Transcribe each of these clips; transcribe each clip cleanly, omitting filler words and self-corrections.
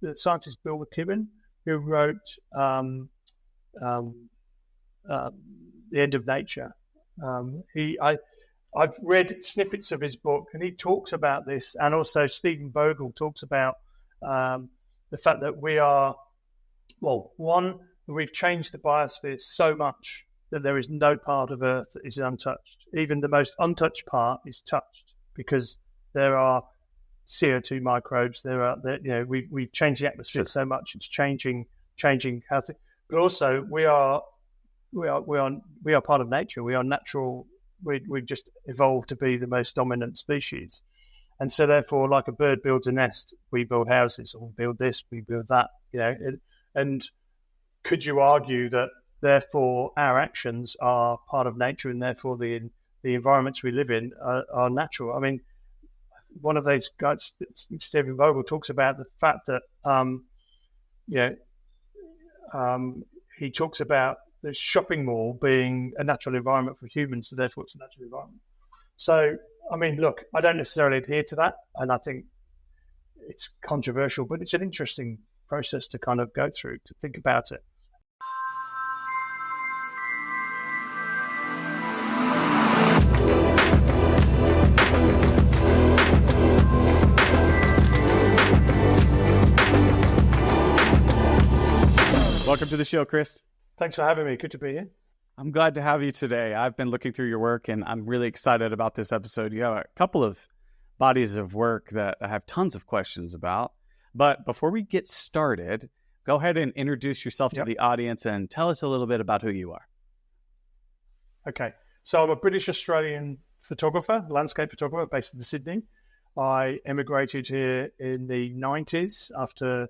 the scientist Bill McKibben, who wrote The End of Nature. I've read snippets of his book, and he talks about this, and also Stephen Bogle talks about the fact that we've changed the biosphere so much that there is no part of Earth that is untouched. Even the most untouched part is touched because there are CO2 microbes. We've changed the atmosphere so much; it's changing how. But also, we are part of nature. We are natural. We've just evolved to be the most dominant species, and so therefore, like a bird builds a nest, we build houses, or we build this, we build that. And could you argue that therefore our actions are part of nature, and therefore the environments we live in are natural? I mean, one of those guys, Stephen Vogel, talks about the fact that he talks about the shopping mall being a natural environment for humans, so therefore it's a natural environment. So, I mean, look, I don't necessarily adhere to that, and I think it's controversial, but it's an interesting process to kind of go through, to think about it. Welcome to the show, Chris. Thanks for having me. Good to be here. I'm glad to have you today. I've been looking through your work, and I'm really excited about this episode. You have a couple of bodies of work that I have tons of questions about. But before we get started, go ahead and introduce yourself to the audience and tell us a little bit about who you are. Okay. So I'm a British-Australian photographer, landscape photographer based in Sydney. I emigrated here in the 90s after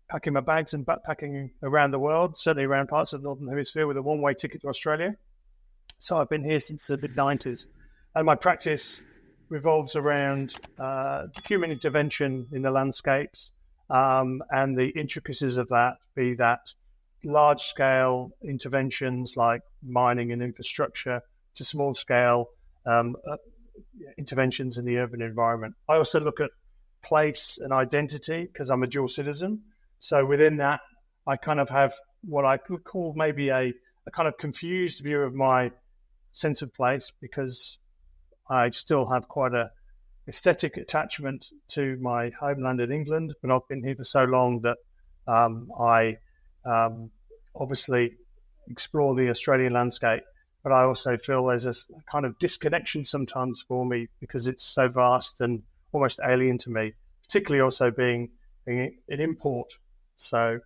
packing my bags and backpacking around the world, certainly around parts of the Northern Hemisphere with a one-way ticket to Australia. So I've been here since the mid-90s. And my practice revolves around human intervention in the landscapes and the intricacies of that, be that large-scale interventions like mining and infrastructure to small-scale interventions in the urban environment. I also look at place and identity because I'm a dual citizen. So within that, I kind of have what I could call maybe a kind of confused view of my sense of place, because I still have quite a aesthetic attachment to my homeland in England, but I've been here for so long that I obviously explore the Australian landscape, but I also feel there's a kind of disconnection sometimes for me because it's so vast and almost alien to me, particularly also being an import. So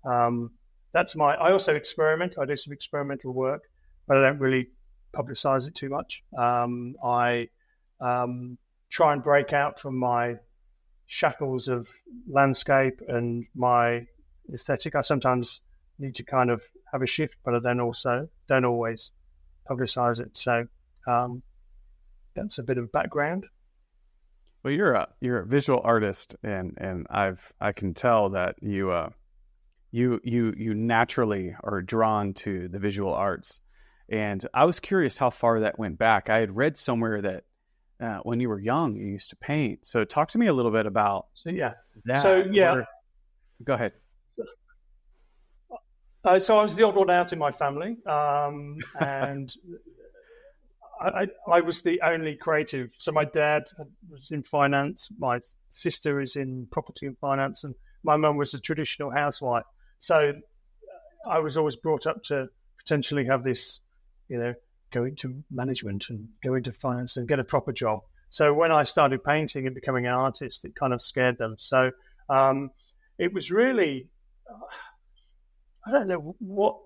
that's I also experiment. I do some experimental work, but I don't really publicize it too much. I try and break out from my shackles of landscape and my aesthetic. I sometimes need to kind of have a shift, but I then also don't always publicize it. So that's a bit of background. Well, you're a visual artist, and I can tell that you naturally are drawn to the visual arts. And I was curious how far that went back. I had read somewhere that when you were young, you used to paint. So talk to me a little bit about that. Go ahead. So I was the odd one out in my family, and I was the only creative. So my dad was in finance, my sister is in property and finance, and my mum was a traditional housewife. So I was always brought up to potentially have this, go into management and go into finance and get a proper job. So when I started painting and becoming an artist, it kind of scared them. So it was really, I don't know what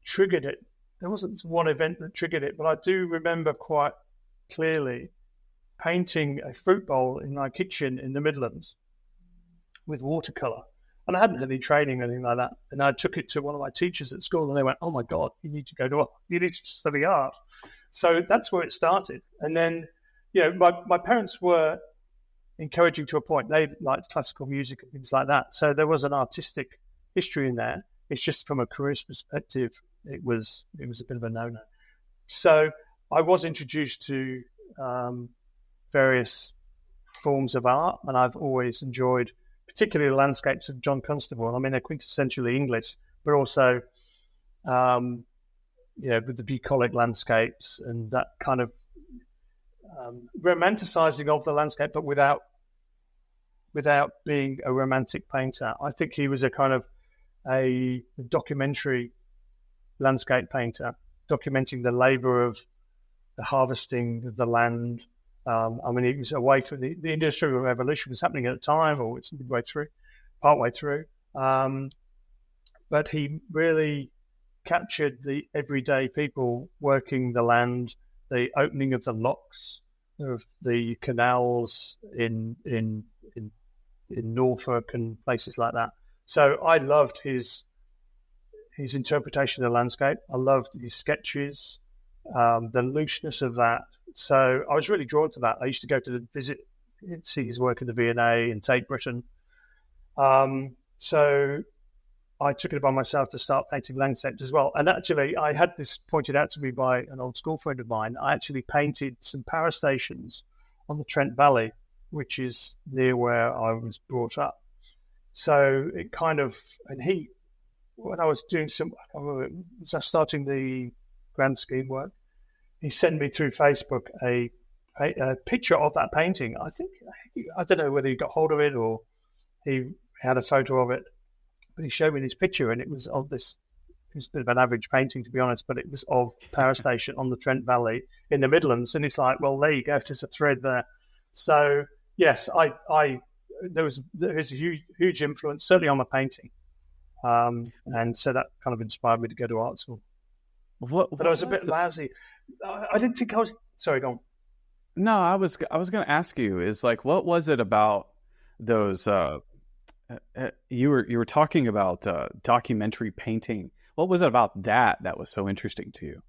triggered it. There wasn't one event that triggered it, but I do remember quite clearly painting a fruit bowl in my kitchen in the Midlands with watercolor. And I hadn't had any training or anything like that. And I took it to one of my teachers at school, and they went, "Oh my God, you need to study art." So that's where it started. And then, my parents were encouraging to a point. They liked classical music and things like that. So there was an artistic history in there. It's just from a career perspective, it was a bit of a no-no. So I was introduced to various forms of art, and I've always enjoyed particularly the landscapes of John Constable. I mean, they're quintessentially English, but also, with the bucolic landscapes and that kind of romanticizing of the landscape, but without being a romantic painter. I think he was a kind of a documentary landscape painter, documenting the labor of the harvesting of the land. He was away from the Industrial Revolution was happening at the time, or it's partway through. But he really captured the everyday people working the land, the opening of the locks of the canals in Norfolk and places like that. So I loved his interpretation of the landscape. I loved his sketches, the looseness of that. So I was really drawn to that. I used to go to see his work in the V&A and Tate Britain. So I took it upon myself to start painting landscapes as well. And actually, I had this pointed out to me by an old school friend of mine. I actually painted some power stations on the Trent Valley, which is near where I was brought up. So it kind of, when I was doing starting the grand scheme work, he sent me through Facebook a picture of that painting. I don't know whether he got hold of it or he had a photo of it, but he showed me this picture, and it was of this. It was a bit of an average painting, to be honest, but it was of power station on the Trent Valley in the Midlands, and it's like, well, there you go. There's a thread there. So yes, there is a huge influence, certainly on my painting, and so that kind of inspired me to go to art school. But I was a bit lousy. I didn't think I was. Sorry, go on. No, I was going to ask you is like, what was it about those? You were talking about documentary painting. What was it about that was so interesting to you?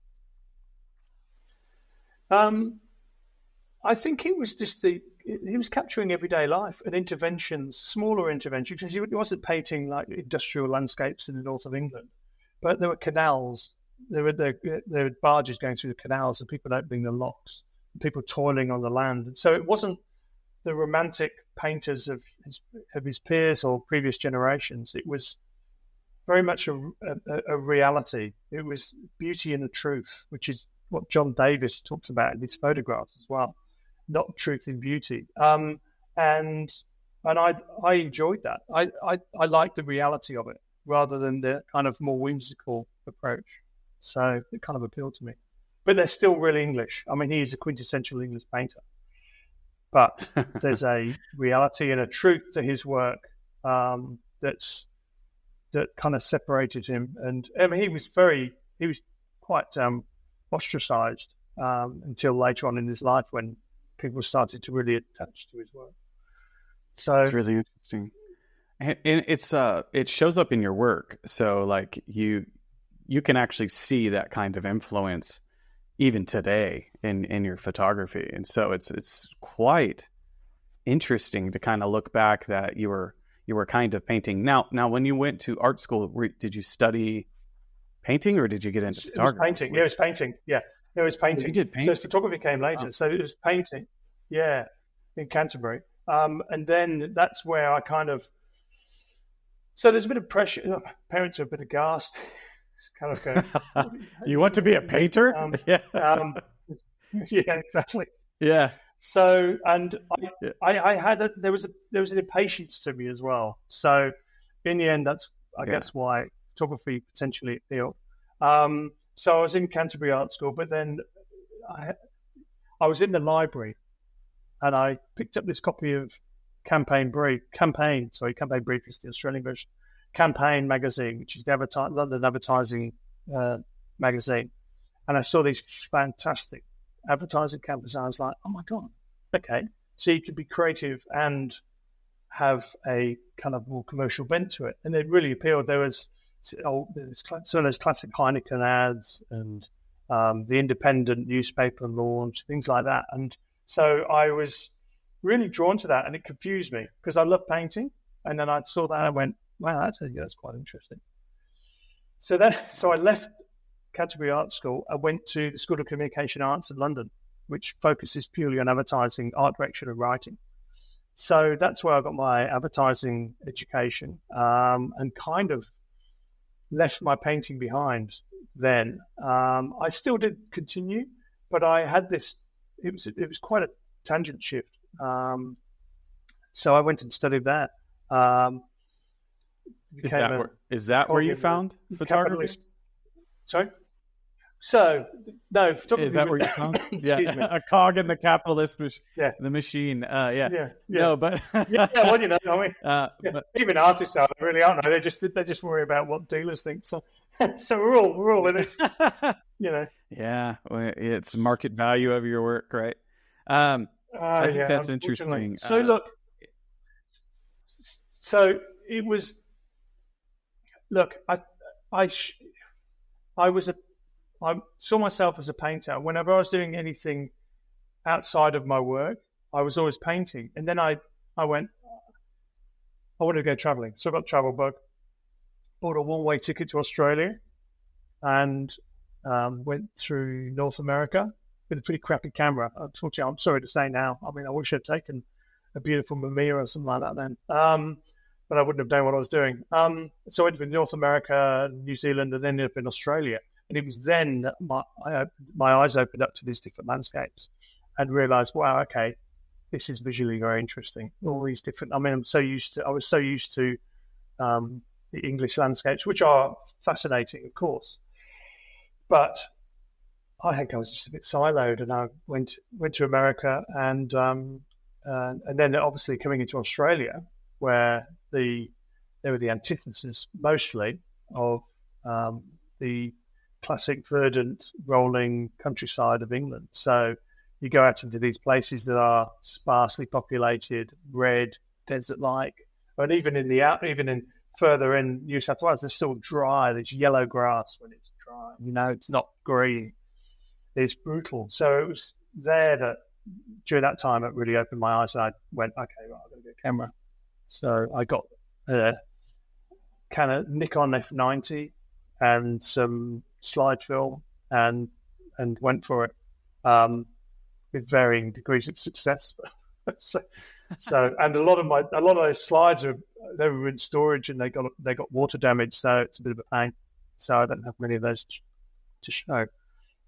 I think it was just he was capturing everyday life and interventions, smaller interventions, because he wasn't painting like industrial landscapes in the north of England, but there were canals. There were barges going through the canals and people opening the locks, and people toiling on the land. And so it wasn't the romantic painters of his peers or previous generations. It was very much a reality. It was beauty in the truth, which is what John Davis talks about in his photographs as well. Not truth in beauty. And I enjoyed that. I liked the reality of it rather than the kind of more whimsical approach. So it kind of appealed to me. But they're still really English. I mean, he is a quintessential English painter. But there's a reality and a truth to his work that kind of separated him. And I mean, he was quite ostracized until later on in his life when people started to really attach to his work. So it's really interesting. And it shows up in your work. So like you can actually see that kind of influence even today in your photography. And so it's quite interesting to kind of look back that you were kind of painting. Now when you went to art school, did you study painting or did you get into photography? It was painting. Yeah, it was painting. Yeah, it was painting. So you did painting? So photography came later. Oh. So it was painting. Yeah, in Canterbury. And then that's where I kind of... So there's a bit of pressure. Parents are a bit aghast. Kind of going, you want to be a painter? Yeah, exactly. Yeah. So, and I had there was an impatience to me as well. So, in the end, that's I guess why photography potentially appealed. So I was in Canterbury Art School, but then I was in the library, and I picked up this copy of Campaign Brief is the Australian version. Campaign magazine, which is the London advertising magazine, and I saw these fantastic advertising campaigns. I was like, "Oh my god, okay!" So you could be creative and have a kind of more commercial bent to it, and it really appealed. There was some of those classic Heineken ads and the independent newspaper launch, things like that, and so I was really drawn to that, and it confused me because I love painting, and then I saw that and I went, wow, that's quite interesting. So I left Canterbury Art School. I went to the School of Communication Arts in London, which focuses purely on advertising, art direction, and writing. So that's where I got my advertising education, and kind of left my painting behind then. I still did continue, but I had this, it was quite a tangent shift. So I went and studied that. Is that where you found photography? Sorry? So, no, photography. Is that where you found? Excuse me. A cog in the capitalist the machine. No, but well, you know, I mean, but, even artists are really, aren't they? They just worry about what dealers think. So, so we're all in it, you know. Yeah, well, it's market value of your work, right? I think that's interesting. So look, so it was. Look, I saw myself as a painter. Whenever I was doing anything outside of my work, I was always painting. And then I went, I wanted to go traveling. So I got a travel bug, bought a one-way ticket to Australia, and went through North America with a pretty crappy camera. Unfortunately, I'm sorry to say now. I mean, I wish I'd taken a beautiful Mamiya or something like that then. But I wouldn't have known what I was doing. So I went to North America, New Zealand, and then ended up in Australia. And it was then that my eyes opened up to these different landscapes and realized, wow, okay, this is visually very interesting. All these different, I mean, I was so used to the English landscapes, which are fascinating, of course. But I think I was just a bit siloed, and I went to America, and then obviously coming into Australia, where they were the antithesis mostly of the classic verdant rolling countryside of England. So you go out into these places that are sparsely populated, red, desert-like, and even further in New South Wales, they're still dry. There's yellow grass when it's dry. You know, it's not green. It's brutal. So it was there that during that time it really opened my eyes, and I went, okay, right, I've got to get a camera. So I got a kind of Nikon F90 and some slide film, and went for it with varying degrees of success. so and a lot of those slides they were in storage, and they got water damage, so it's a bit of a pain. So I don't have many of those to show.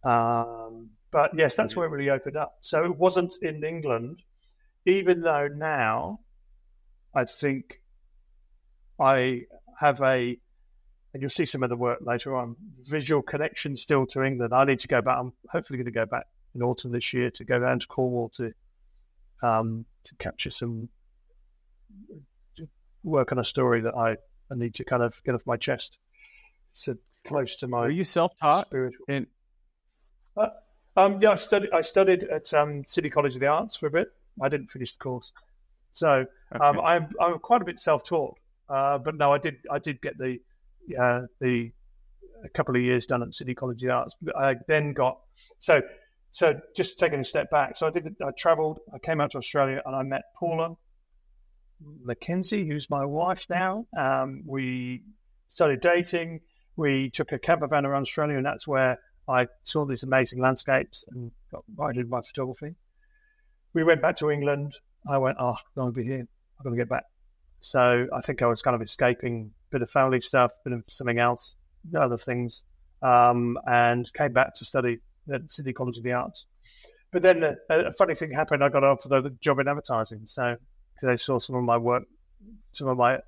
But yes, that's where it really opened up. So it wasn't in England, even though now I think I have and you'll see some of the work later on, visual connection still to England. I need to go back. I'm hopefully going to go back in autumn this year to go down to Cornwall to capture some work on a story that I need to kind of get off my chest. So close to my. Are you self-taught? Spiritual. Yeah, I studied at City College of the Arts for a bit. I didn't finish the course, so okay. I'm quite a bit self-taught. But no, I did get the a couple of years done at City College of the Arts. But I then got so just taking a step back. So I travelled. I came out to Australia, and I met Paula Mackenzie, who's my wife now. We started dating. We took a camper van around Australia, and that's where I saw these amazing landscapes and got right into my photography. We went back to England. I went, I'm going to be here. I'm going to get back. So I think I was kind of escaping a bit of family stuff, a bit of something else, other things, and came back to study at City College of the Arts. But then a funny thing happened. I got offered a job in advertising. So they saw some of my work, some of my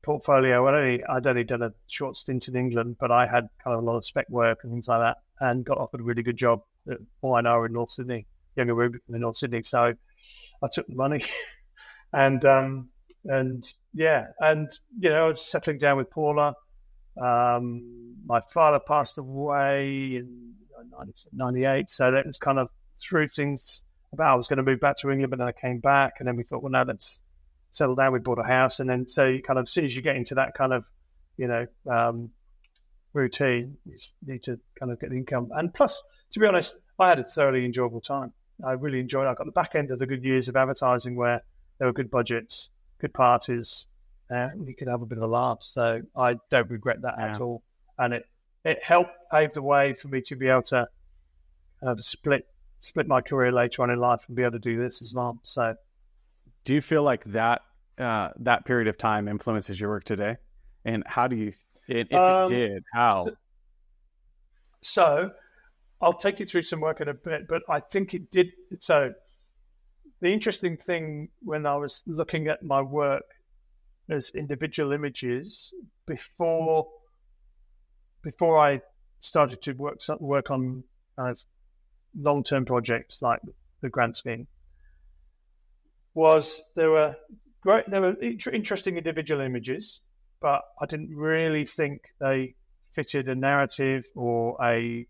portfolio. I'd only done a short stint in England, but I had kind of a lot of spec work and things like that, and got offered a really good job at Y&R in North Sydney, Younger Rubik in North Sydney. So I took the money, and yeah, and you know, I was settling down with Paula. My father passed away in 1998, so that was kind of threw things about. I was going to move back to England, but then I came back, and then we thought, well, now let's settle down. We bought a house, and then so you kind of, as soon as you get into that kind of, you know, routine, you need to kind of get the income. And plus, to be honest, I had a thoroughly enjoyable time. I really enjoyed it. I got the back end of the good years of advertising where there were good budgets, good parties, and you could have a bit of a laugh. So I don't regret that at all. And it helped pave the way for me to be able to split my career later on in life and be able to do this as well. So Do you feel like that that period of time influences your work today? And how do you, if it did, how? So I'll take you through some work in a bit, but I think it did. So the interesting thing when I was looking at my work as individual images before I started to work on kind of long-term projects like the grant scheme, was there were interesting individual images, but I didn't really think they fitted a narrative or a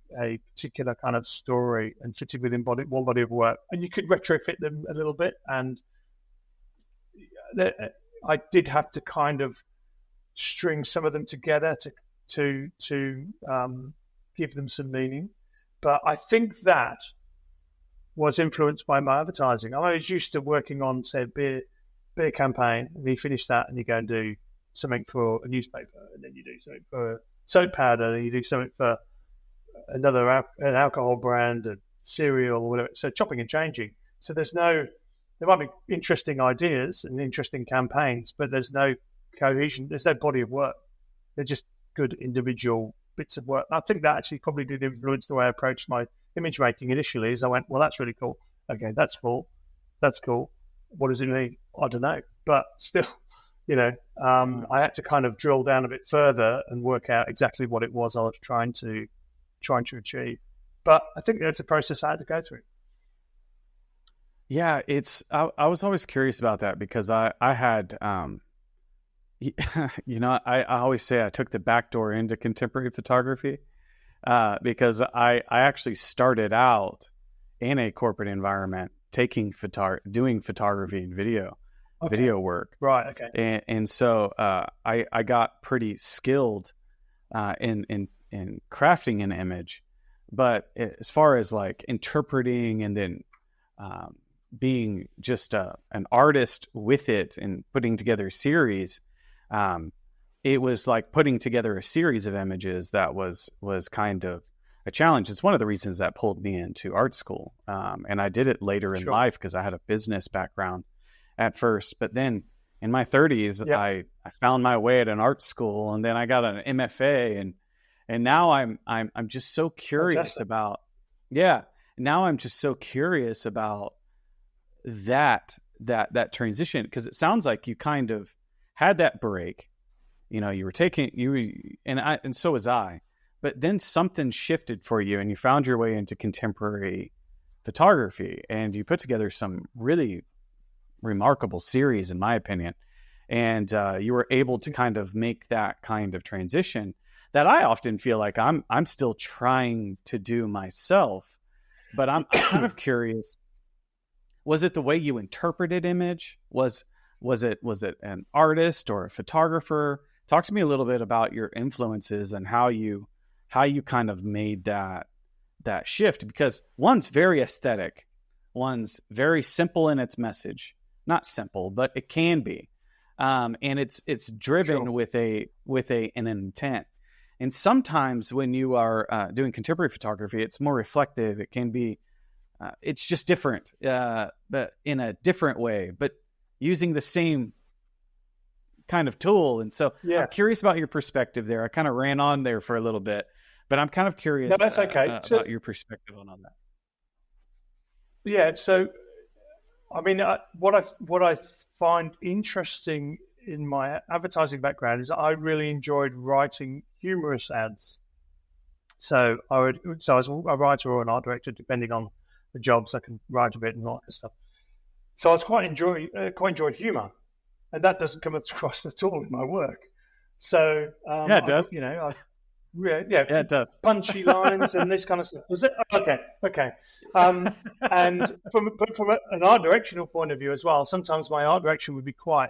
particular kind of story and fitted within one body of work. And you could retrofit them a little bit, and I did have to kind of string some of them together to give them some meaning. But I think that was influenced by my advertising. I was used to working on, say, a beer campaign, and you finish that and you go and do something for a newspaper, and then you do something for soap powder, and you do something for an alcohol brand, a cereal, or whatever. So chopping and changing. So there might be interesting ideas and interesting campaigns, but there's no cohesion. There's no body of work. They're just good individual bits of work. I think that actually probably did influence the way I approached my image making initially. Is I went, well, that's really cool. Okay, that's cool. That's cool. What does it mean? I don't know. But still, I had to kind of drill down a bit further and work out exactly what it was I was trying to achieve. But I think that's a process I had to go through. Yeah, I was always curious about that because I had, I always say I took the back door into contemporary photography because I actually started out in a corporate environment doing photography and video work. Right. Okay. And so I got pretty skilled in crafting an image, but as far as like interpreting and then being just an artist with it and putting together a series, it was like putting together a series of images that was kind of a challenge. It's one of the reasons that pulled me into art school. And I did it later in life because I had a business background at first, but then in my 30s, I found my way at an art school, and then I got an MFA, and now I'm just so curious about now I'm just so curious about that transition, because it sounds like you kind of had that break, you were and so was I, but then something shifted for you and you found your way into contemporary photography, and you put together some really remarkable series, in my opinion, and you were able to kind of make that kind of transition that I often feel like I'm still trying to do myself. But I'm kind of curious, was it the way you interpreted image? Was it an artist or a photographer? Talk to me a little bit about your influences and how you kind of made that shift, because one's very aesthetic, one's very simple in its message. Not simple, but it can be, and it's driven with an intent. And sometimes when you are doing contemporary photography, it's more reflective. It can be, it's just different, but in a different way, but using the same kind of tool. And so I'm curious about your perspective there. I kind of ran on there for a little bit, but I'm kind of curious about your perspective on that. Yeah. So, I mean, what I find interesting in my advertising background is I really enjoyed writing humorous ads. So I was a writer or an art director, depending on the jobs. I can write a bit and all that stuff. So I was quite enjoyed humor, and that doesn't come across at all in my work. So it does. It does. Punchy lines and this kind of stuff. Does it? Okay. And from an art directional point of view as well, sometimes my art direction would be quite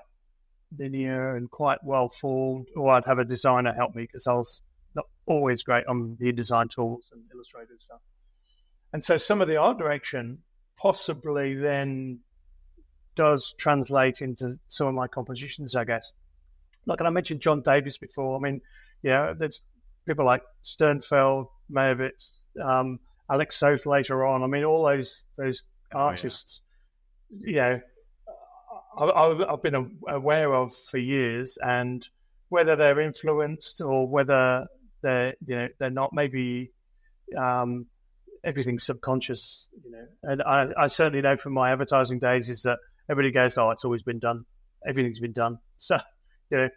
linear and quite well formed, or I'd have a designer help me because I was not always great on the InDesign tools and Illustrator and stuff. And so some of the art direction possibly then does translate into some of my compositions, I guess. Like, and I mentioned John Davis before. I mean, there's people like Sternfeld, Mayovitz, Alex Soth later on. I mean, all those artists, I've been aware of for years, and whether they're influenced or whether they're not, maybe everything's subconscious, And I certainly know from my advertising days is that everybody goes, "Oh, it's always been done. Everything's been done." So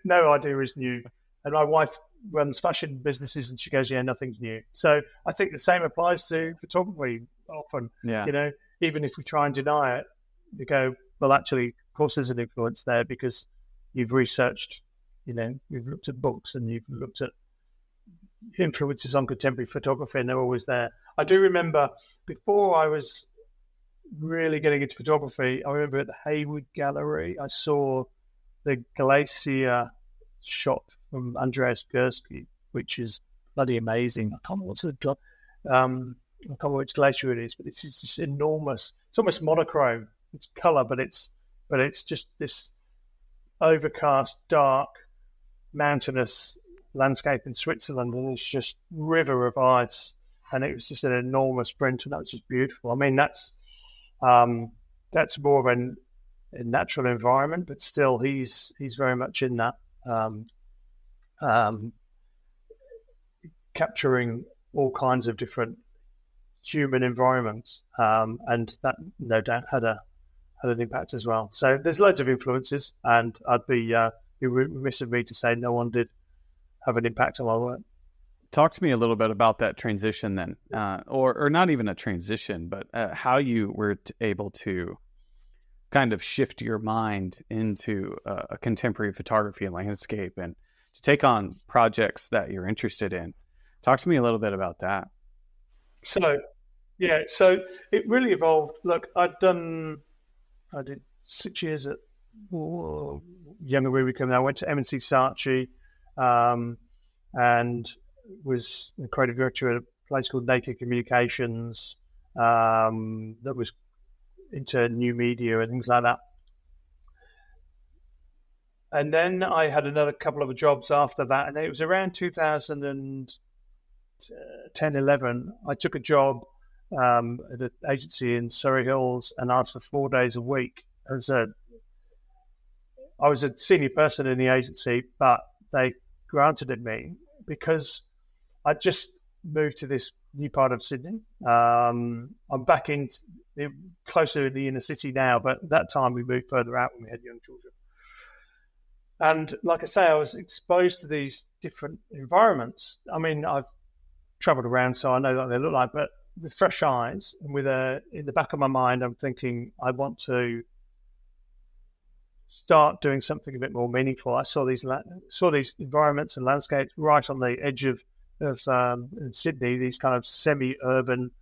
no idea is new. And my wife runs fashion businesses, and she goes, "Yeah, nothing's new." So I think the same applies to photography. Often, even if we try and deny it, they go, "Well, actually, of course, there's an influence there because you've researched, you've looked at books and you've looked at influences on contemporary photography, and they're always there." I do remember before I was really getting into photography, I remember at the Hayward Gallery, I saw the Glacier shot from Andreas Gursky, which is bloody amazing. I can't remember which glacier it is, but it's just enormous. It's almost monochrome. It's color, but it's just this overcast, dark, mountainous landscape in Switzerland, and it's just river of ice, and it was just an enormous print, and that was just beautiful. I mean, that's more of a natural environment, but still, he's very much in that capturing all kinds of different human environments, and that no doubt had an impact as well. So there's loads of influences, and I'd be remiss of me to say no one did have an impact on my work. Talk to me a little bit about that transition then, or not even a transition, but how you were able to kind of shift your mind into a contemporary photography and landscape and to take on projects that you're interested in. Talk to me a little bit about that. So it really evolved. Look, I did 6 years at Younger Rubicon. I went to M&C Saatchi, and was the creative director at a place called Naked Communications, that was into new media and things like that. And then I had another couple of jobs after that, and it was around 2010, 11. I took a job at an agency in Surrey Hills and asked for 4 days a week. I was a senior person in the agency, but they granted it me because I just moved to this new part of Sydney. I'm back in closer in the inner city now, but at that time we moved further out when we had young children. And like I say, I was exposed to these different environments. I mean, I've travelled around, so I know what they look like, but with fresh eyes and with in the back of my mind, I'm thinking I want to start doing something a bit more meaningful. I saw these environments and landscapes right on the edge of Sydney, these kind of semi-urban,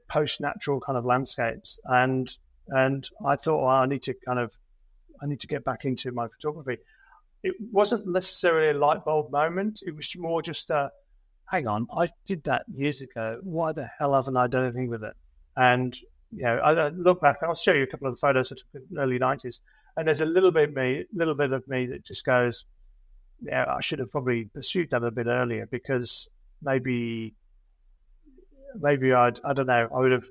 post-natural kind of landscapes, and I thought, well, I need to get back into my photography. It wasn't necessarily a light bulb moment. It was more just hang on, I did that years ago. Why the hell haven't I done anything with it? And I look back. I'll show you a couple of the photos I took in the early 90s, and there's a little bit of me that just goes, yeah, I should have probably pursued that a bit earlier, because maybe I don't know, I would have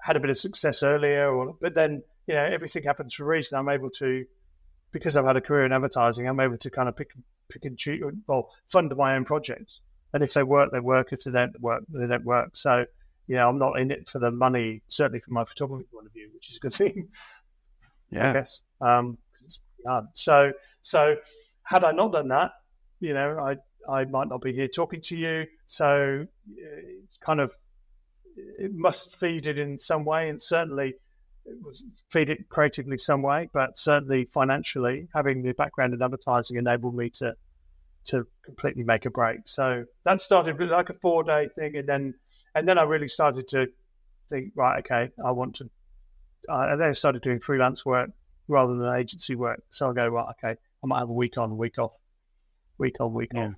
had a bit of success earlier, but then everything happens for a reason. I'm able to, because I've had a career in advertising, I'm able to kind of pick and choose, fund my own projects. And if they work, they work. If they don't work, they don't work. So, I'm not in it for the money, certainly from my photography point of view, which is a good thing. Yeah. I guess. 'Cause it's hard. So had I not done that, I might not be here talking to you. So it's kind of, it must feed it in some way, and certainly it was feed it creatively some way, but certainly financially, having the background in advertising enabled me to completely make a break. So that started with like a 4-day thing, and then I really started to think, right, okay, I want to. And then I started doing freelance work rather than agency work. So I go, right, okay, I might have a week on, week off, week on, week off.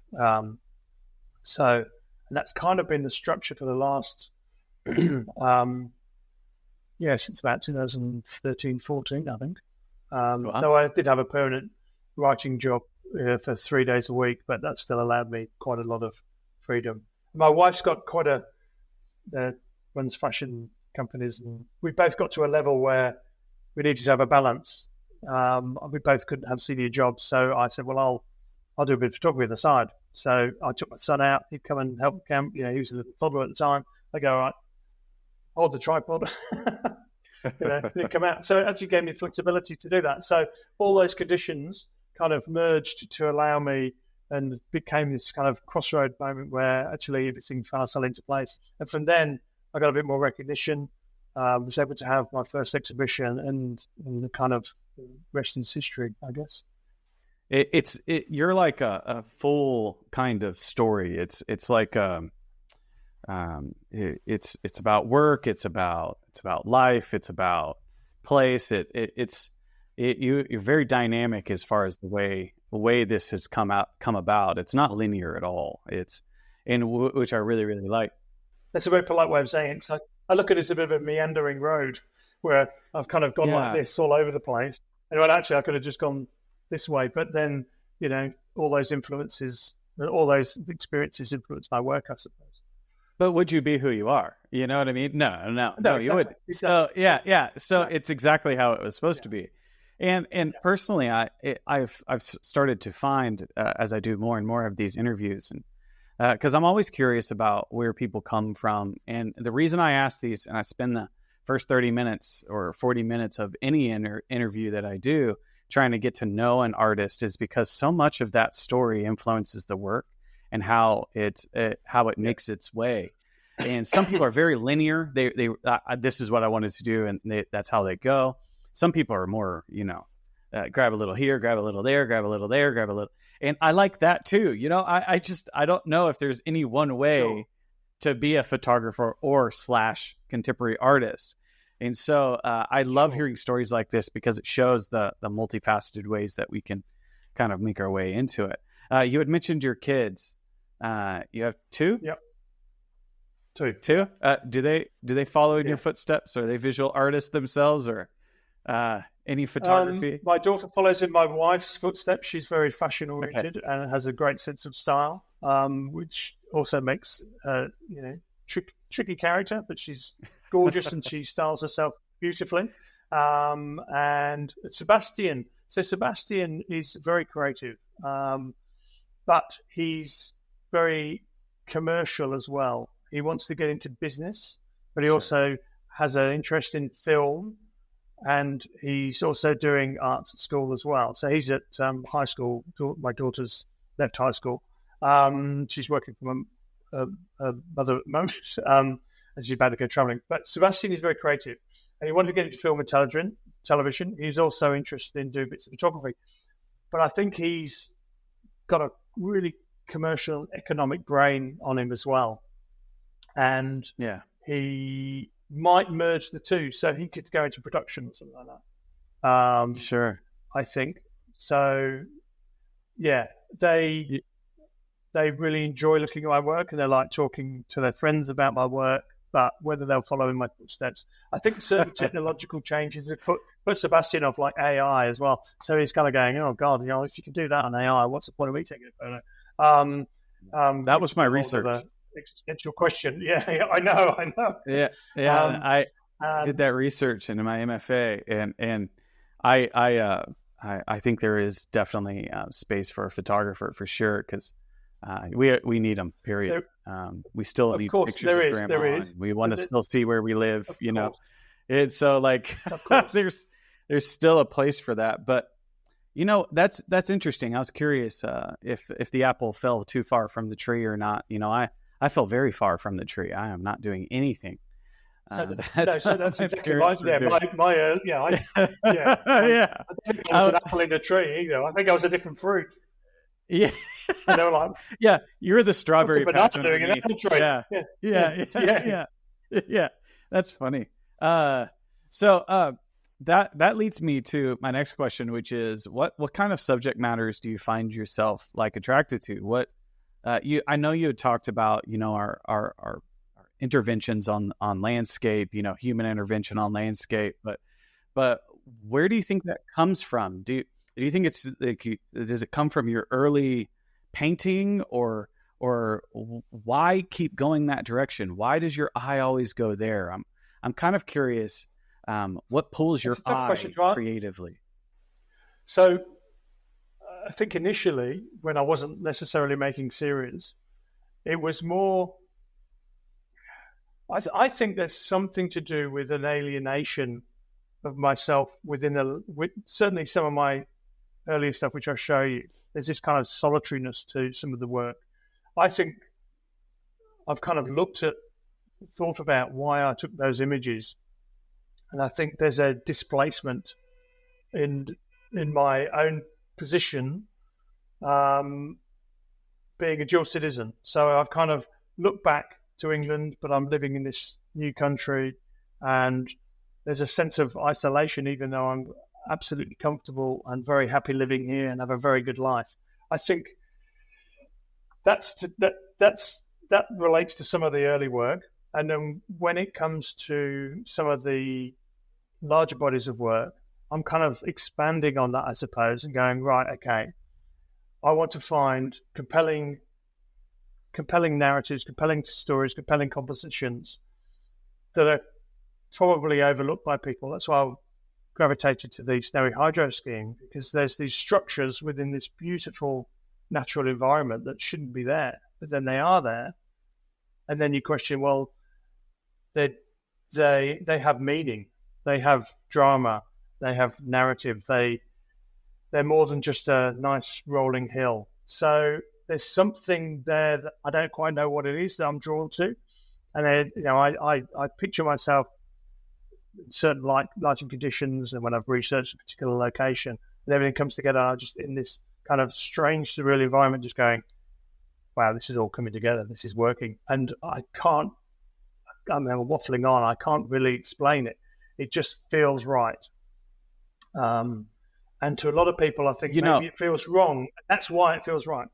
So, and that's kind of been the structure for the last, since about 2013, 14, I think. Wow. Though I did have a permanent writing job for 3 days a week, but that still allowed me quite a lot of freedom. My wife's got runs fashion companies, and we both got to a level where we needed to have a balance. We both couldn't have senior jobs, so I said, well, I'll do a bit of photography on the side. So I took my son out. He'd come and help camp. He was a little toddler at the time. I go, all right, hold the tripod. He'd come out. So it actually gave me flexibility to do that. So all those conditions kind of merged to allow me, and became this kind of crossroad moment where actually everything fell into place. And from then, I got a bit more recognition. Was able to have my first exhibition, and the kind of rest is history, I guess. You're like a full kind of story. It's like it's about work. It's about life. It's about place. You're very dynamic as far as the way this has come about. It's not linear at all. Which I really, really like. That's a very polite way of saying it. So I look at it as a bit of a meandering road where I've kind of gone like this all over the place. And actually, I could have just gone this way, but then, all those influences, all those experiences influence my work, I suppose. But would you be who you are? You know what I mean? No, exactly. You wouldn't. Exactly. So yeah. So it's exactly how it was supposed to be. And personally, I've started to find as I do more and more of these interviews, and because I'm always curious about where people come from. And the reason I ask these, and I spend the first 30 minutes or 40 minutes of any interview that I do trying to get to know an artist, is because so much of that story influences the work and how it makes its way. And some people are very linear. This is what I wanted to do, and that's how they go. Some people are more, grab a little here, grab a little there, grab a little there, grab a little. And I like that too. I don't know if there's any one way to be a photographer or / contemporary artist. And so I love hearing stories like this because it shows the multifaceted ways that we can kind of make our way into it. You had mentioned your kids. You have 2? Yep. 2. Do they follow in your footsteps? Are they visual artists themselves, or any photography? My daughter follows in my wife's footsteps. She's very fashion oriented and has a great sense of style, which also makes tricky character, but she's gorgeous and she styles herself beautifully. And Sebastian. So Sebastian is very creative, but he's very commercial as well. He wants to get into business, but he also has an interest in film, and he's also doing arts at school as well. So he's at high school. My daughter's left high school. She's working for her mother at the moment, and she's about to go traveling. But Sebastian is very creative, and he wanted to get into film and television. He's also interested in doing bits of photography. But I think he's got a really commercial economic brain on him as well. And he might merge the two, so he could go into production or something like that. Sure. I think. So, yeah, they really enjoy looking at my work, and they like talking to their friends about my work, but whether they'll follow in my footsteps. I think certain technological changes have put Sebastian off, like AI as well. So he's kind of going, oh, God, if you can do that on AI, what's the point of me taking a photo? That was my research. Existential question. Yeah, I know. Yeah. I did that research in my MFA, and I think there is definitely space for a photographer for sure, because we need them. Period. We still need pictures of grandma. There is. We want to still see where we live. It's so like there's still a place for that, but. That's interesting. I was curious if the apple fell too far from the tree or not. I fell very far from the tree. I am not doing anything. That's exactly right. I was an apple in a tree. I think I was a different fruit. Yeah. You're the strawberry patch doing an apple tree. Yeah. That's funny. That leads me to my next question, which is what kind of subject matters do you find yourself attracted to? What I know you had talked about, our interventions on landscape, human intervention on landscape, but where do you think that comes from? Do you think does it come from your early painting, or why keep going that direction? Why does your eye always go there? I'm kind of curious. What pulls your It's a tough eye question to answer. creatively? So I think initially, when I wasn't necessarily making series, it was more. I think there's something to do with an alienation of myself with certainly some of my earlier stuff, which I'll show you. There's this kind of solitariness to some of the work. I think I've kind of thought about why I took those images, and I think there's a displacement in my own position, being a dual citizen. So I've kind of looked back to England, but I'm living in this new country, and there's a sense of isolation, even though I'm absolutely comfortable and very happy living here and have a very good life. I think that relates to some of the early work. And then when it comes to some of the larger bodies of work, I'm kind of expanding on that, I suppose, and going, right, okay, I want to find compelling narratives, compelling stories, compelling compositions that are probably overlooked by people. That's why I gravitated to the snowy hydro skiing, because there's these structures within this beautiful natural environment that shouldn't be there, but then they are there. And then you question, well, they have meaning, they have drama, they have narrative, they're more than just a nice rolling hill. So there's something there that I don't quite know what it is that I'm drawn to. And then, I picture myself in certain lighting conditions, and when I've researched a particular location, and everything comes together, I'm just in this kind of strange, surreal environment, just going, wow, this is all coming together, this is working. And I'm waffling on, I can't really explain it. It just feels right. And to a lot of people, I think maybe it feels wrong. That's why it feels right.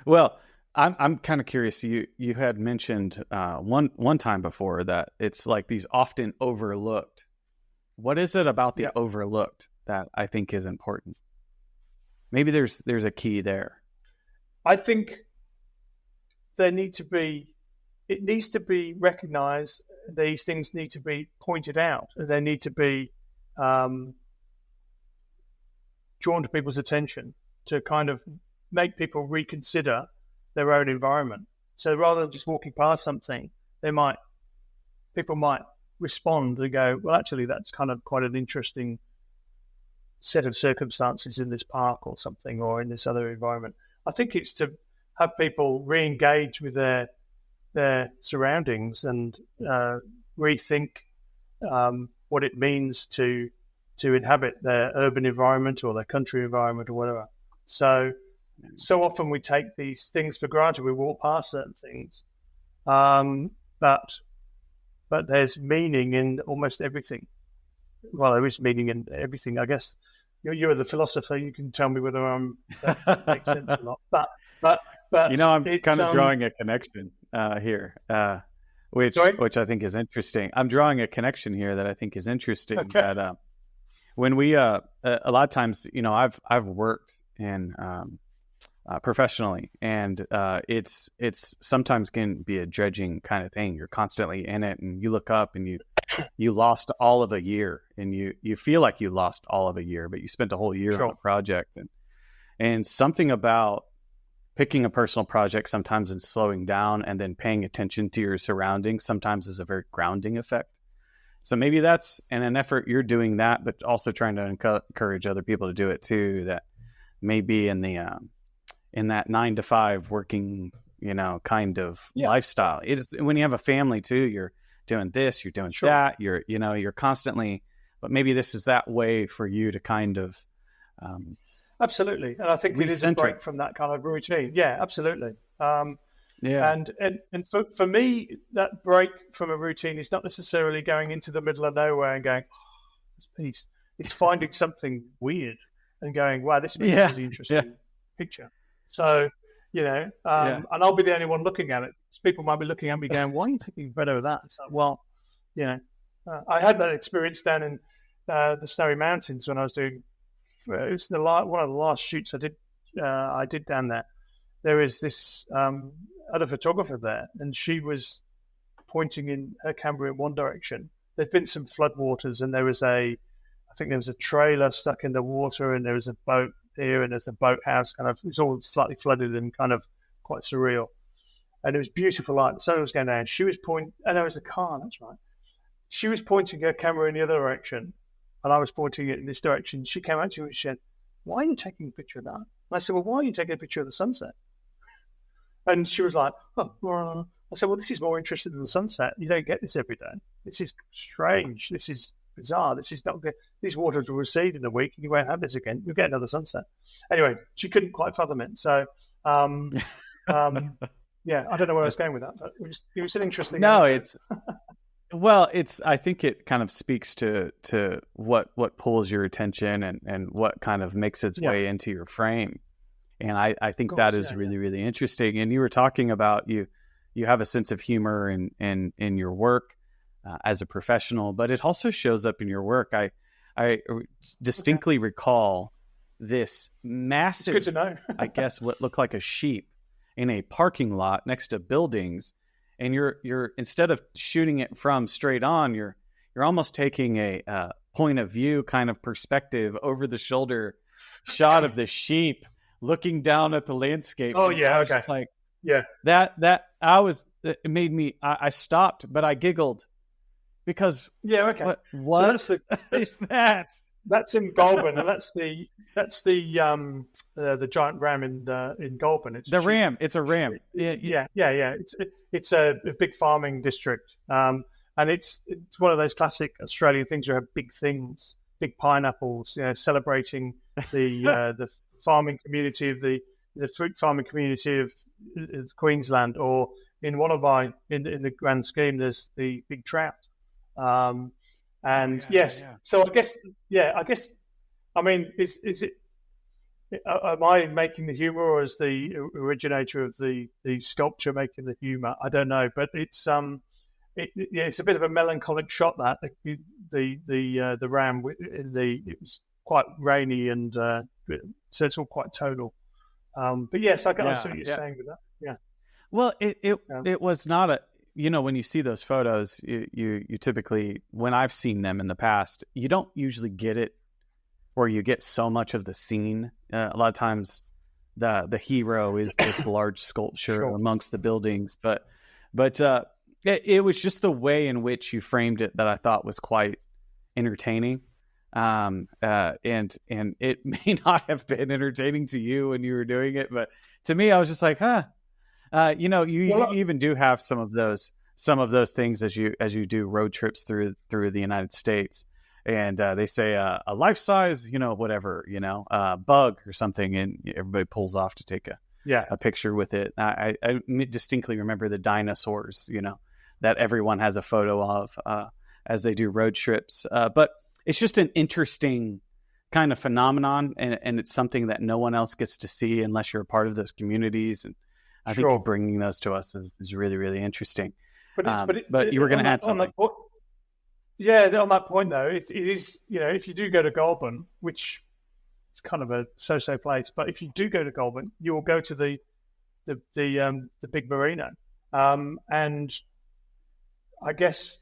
Well, I'm kind of curious. You had mentioned one time before that it's like these often overlooked. What is it about the overlooked that I think is important? Maybe there's a key there. I think it needs to be recognized. These things need to be pointed out. They need to be drawn to people's attention to kind of make people reconsider their own environment. So rather than just walking past something, people might respond and go, well, actually, that's kind of quite an interesting set of circumstances in this park or something, or in this other environment. I think it's to have people re-engage with their surroundings and rethink what it means to inhabit their urban environment or their country environment or whatever. So often we take these things for granted. We walk past certain things, but there's meaning in almost everything. Well, there is meaning in everything, I guess. You're the philosopher. You can tell me whether that makes sense or not. But I'm kind of drawing a connection here, which I think is interesting. I'm drawing a connection here that I think is interesting. Okay. That when we a lot of times, I've worked in professionally, and it's sometimes can be a dredging kind of thing. You're constantly in it, and you look up and you lost all of a year, and you feel like you lost all of a year, but you spent a whole year on a project, and something about picking a personal project sometimes and slowing down and then paying attention to your surroundings sometimes is a very grounding effect. So maybe that's in an effort you're doing that, but also trying to encourage other people to do it too, that may be in the in that 9-to-5 working, kind of lifestyle. It's when you have a family too, you're doing this, you're doing that, you're constantly, but maybe this is that way for you to kind of absolutely. And I think it is a break from that kind of routine. Yeah, absolutely. And for me, that break from a routine is not necessarily going into the middle of nowhere and going, it's peace. It's finding something weird and going, wow, this is a really interesting picture. So, and I'll be the only one looking at it. People might be looking at me going, why are you taking better of that? It's like, well, I had that experience down in the Snowy Mountains when I was doing, it was one of the last shoots I did down there. There is this other photographer there, and she was pointing in her camera in one direction. There'd been some floodwaters, and I think there was a trailer stuck in the water, and there was a boat here, and there's a boathouse. Kind of, it was all slightly flooded and kind of quite surreal. And it was beautiful light. The sun was going down. She was pointing, and there was a car. That's right. She was pointing her camera in the other direction, and I was pointing it in this direction. She came out to me and she said, "Why are you taking a picture of that?" And I said, "Well, why are you taking a picture of the sunset?" And she was like, "Oh, well." I said, "Well, this is more interesting than the sunset. You don't get this every day. This is strange. This is bizarre. This is not good. These waters will recede in a week, and you won't have this again. You'll get another sunset." Anyway, she couldn't quite fathom it. So, yeah, I don't know where I was going with that, but it was an interesting. No, I think it kind of speaks to what pulls your attention and what kind of makes its way into your frame. And I think that is really, really interesting. And you were talking about you have a sense of humor in your work as a professional, but it also shows up in your work. I distinctly recall this massive, it's good to know. I guess what looked like a sheep in a parking lot next to buildings. And you're instead of shooting it from straight on, you're almost taking a point of view kind of perspective over the shoulder shot of the sheep looking down at the landscape. Oh yeah, okay. Like yeah, it made me. I stopped, but I giggled because okay. What so is that? That's in Goulburn, and that's the giant ram in Goulburn. It's the ram. It's a ram. Yeah. It's a big farming district, and it's one of those classic Australian things where you have big things, big pineapples, celebrating the farming community of the fruit farming community of Queensland, or in in the grand scheme, there's the big trout. So I guess, I mean, is it? Am I making the humor, or is the originator of the sculpture making the humor? I don't know, but it's it's a bit of a melancholic shot. That the ram it was quite rainy, and so it's all quite tonal. But yes, I see what you're saying with that. Yeah. Well, it was not a. When you see those photos, you typically, when I've seen them in the past, you don't usually get it, or you get so much of the scene. A lot of times, the hero is this large sculpture amongst the buildings, but it was just the way in which you framed it that I thought was quite entertaining. And it may not have been entertaining to you when you were doing it, but to me, I was just like, huh. You even do have some of those things as you do road trips through the United States, and they say a life size, whatever, bug or something, and everybody pulls off to take a picture with it. I distinctly remember the dinosaurs, that everyone has a photo of as they do road trips. But it's just an interesting kind of phenomenon, and it's something that no one else gets to see unless you're a part of those communities. And I think you bringing those to us is really, really interesting. But you were going to add something. On that point, though, it is, if you do go to Goulburn, which is kind of a so-so place, but if you do go to Goulburn, you will go to the big marina. And I guess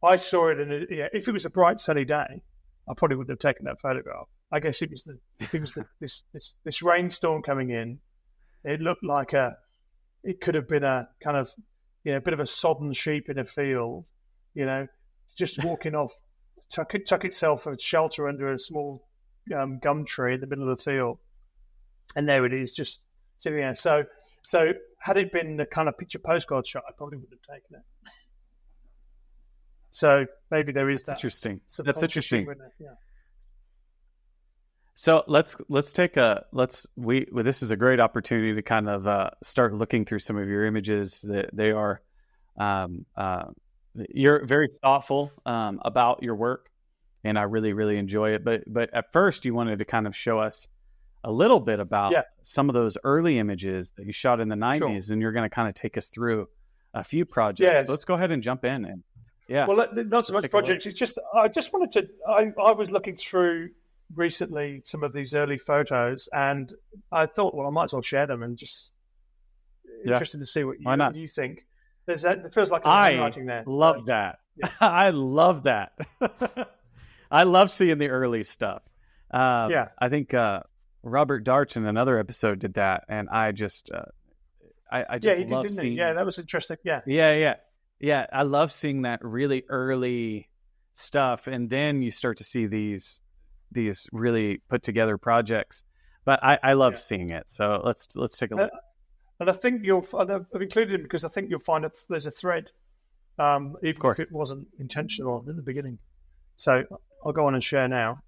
I saw it, if it was a bright sunny day, I probably wouldn't have taken that photograph. I guess it was this rainstorm coming in. It looked like it could have been a kind of, a bit of a sodden sheep in a field, just walking off, tuck itself a shelter under a small gum tree in the middle of the field. And there it is, just sitting there. So had it been the kind of picture postcard shot, I probably would have taken it. So maybe there is that. Interesting. That's interesting. Yeah. So let's this is a great opportunity to kind of start looking through some of your images. That they are, you're very thoughtful about your work, and I really, really enjoy it. But at first, you wanted to kind of show us a little bit about some of those early images that you shot in the 90s, and you're going to kind of take us through a few projects. Yes. So let's go ahead and jump in. And well, not so much projects. It's just I just wanted to. I was looking through recently some of these early photos, and I thought, well, I might as well share them, and just interested to see what you think. There's that. It feels like I'm writing there. Love that. Yeah. I love that. I love seeing the early stuff. Yeah. I think Robert Darch in another episode did that, and I just I just he love did, didn't seeing. he? Yeah, that was interesting. Yeah. Yeah. I love seeing that really early stuff, and then you start to see these really put together projects. But I love seeing it. So let's take a look. And I think I've included it because I think you'll find that there's a thread, even if it wasn't intentional in the beginning. So I'll go on and share now.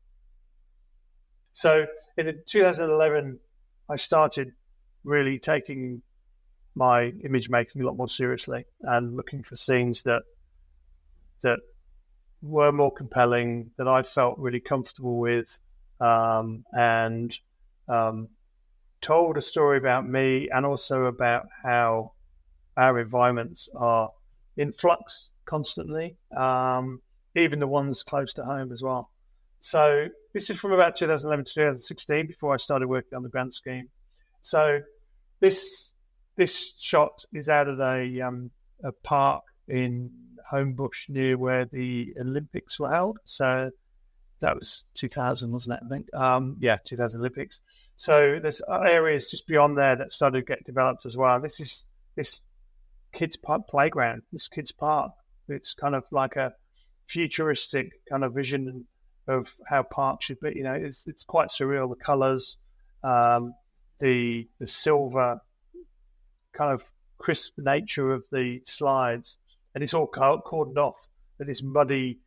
So in 2011, I started really taking my image making a lot more seriously and looking for scenes that were more compelling, that I felt really comfortable with, and told a story about me and also about how our environments are in flux constantly, even the ones close to home as well. So this is from about 2011 to 2016 before I started working on the grant scheme. So this shot is out of a park in Homebush near where the Olympics were held. So that was 2000, wasn't it? I think. 2000 Olympics. So there's areas just beyond there that started to get developed as well. This is this kids' playground, this kids' park. It's kind of like a futuristic kind of vision of how parks should be. You know, it's quite surreal. The colours, the silver kind of crisp nature of the slides, and it's all cordoned off. And this muddy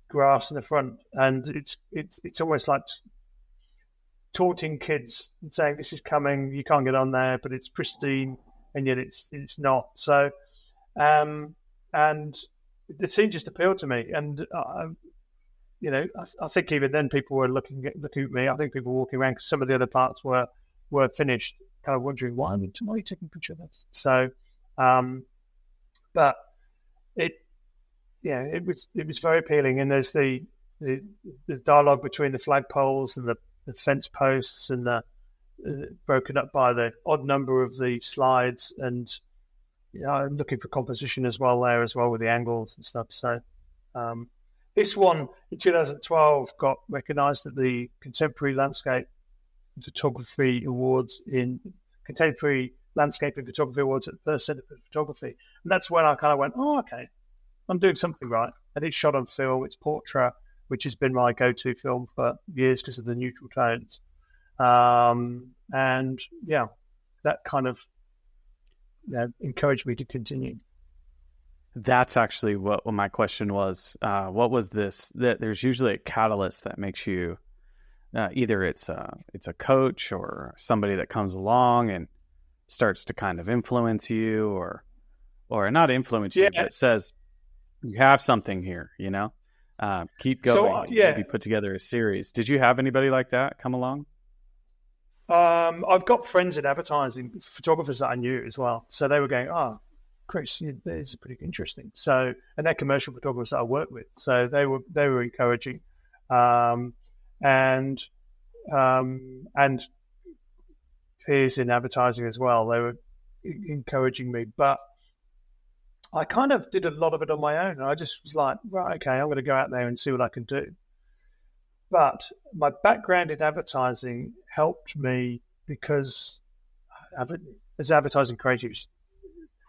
grass in the front, and it's almost like taunting kids and saying this is coming, you can't get on there, but it's pristine, and yet it's not. So, and the scene just appealed to me, and I think even then people were looking at me. I think people were walking around because some of the other parts were finished, kind of wondering why are you taking a picture of this? So, but it was very appealing, and there's the dialogue between the flagpoles and the fence posts, and broken up by the odd number of the slides, and I'm looking for composition as well with the angles and stuff. So this one in 2012 got recognised at the Contemporary Landscape Photography Awards in Contemporary Landscape and Photography Awards at the First Centre for Photography, and that's when I kind of went, oh, okay, I'm doing something right. And it's shot on film. It's portrait, which has been my go-to film for years because of the neutral tones. And that kind of encouraged me to continue. That's actually what my question was. What was this? That there's usually a catalyst that makes you either it's a coach or somebody that comes along and starts to kind of influence you, or not influence you, but says, you have something here, keep going. So, maybe put together a series. Did you have anybody like that come along? I've got friends in advertising, photographers that I knew as well. So they were going, oh, Chris, this is pretty interesting. So, and they're commercial photographers that I work with. So they were encouraging, and peers in advertising as well. They were encouraging me, but I kind of did a lot of it on my own. I just was like, right, okay, I'm going to go out there and see what I can do. But my background in advertising helped me because as advertising creatives,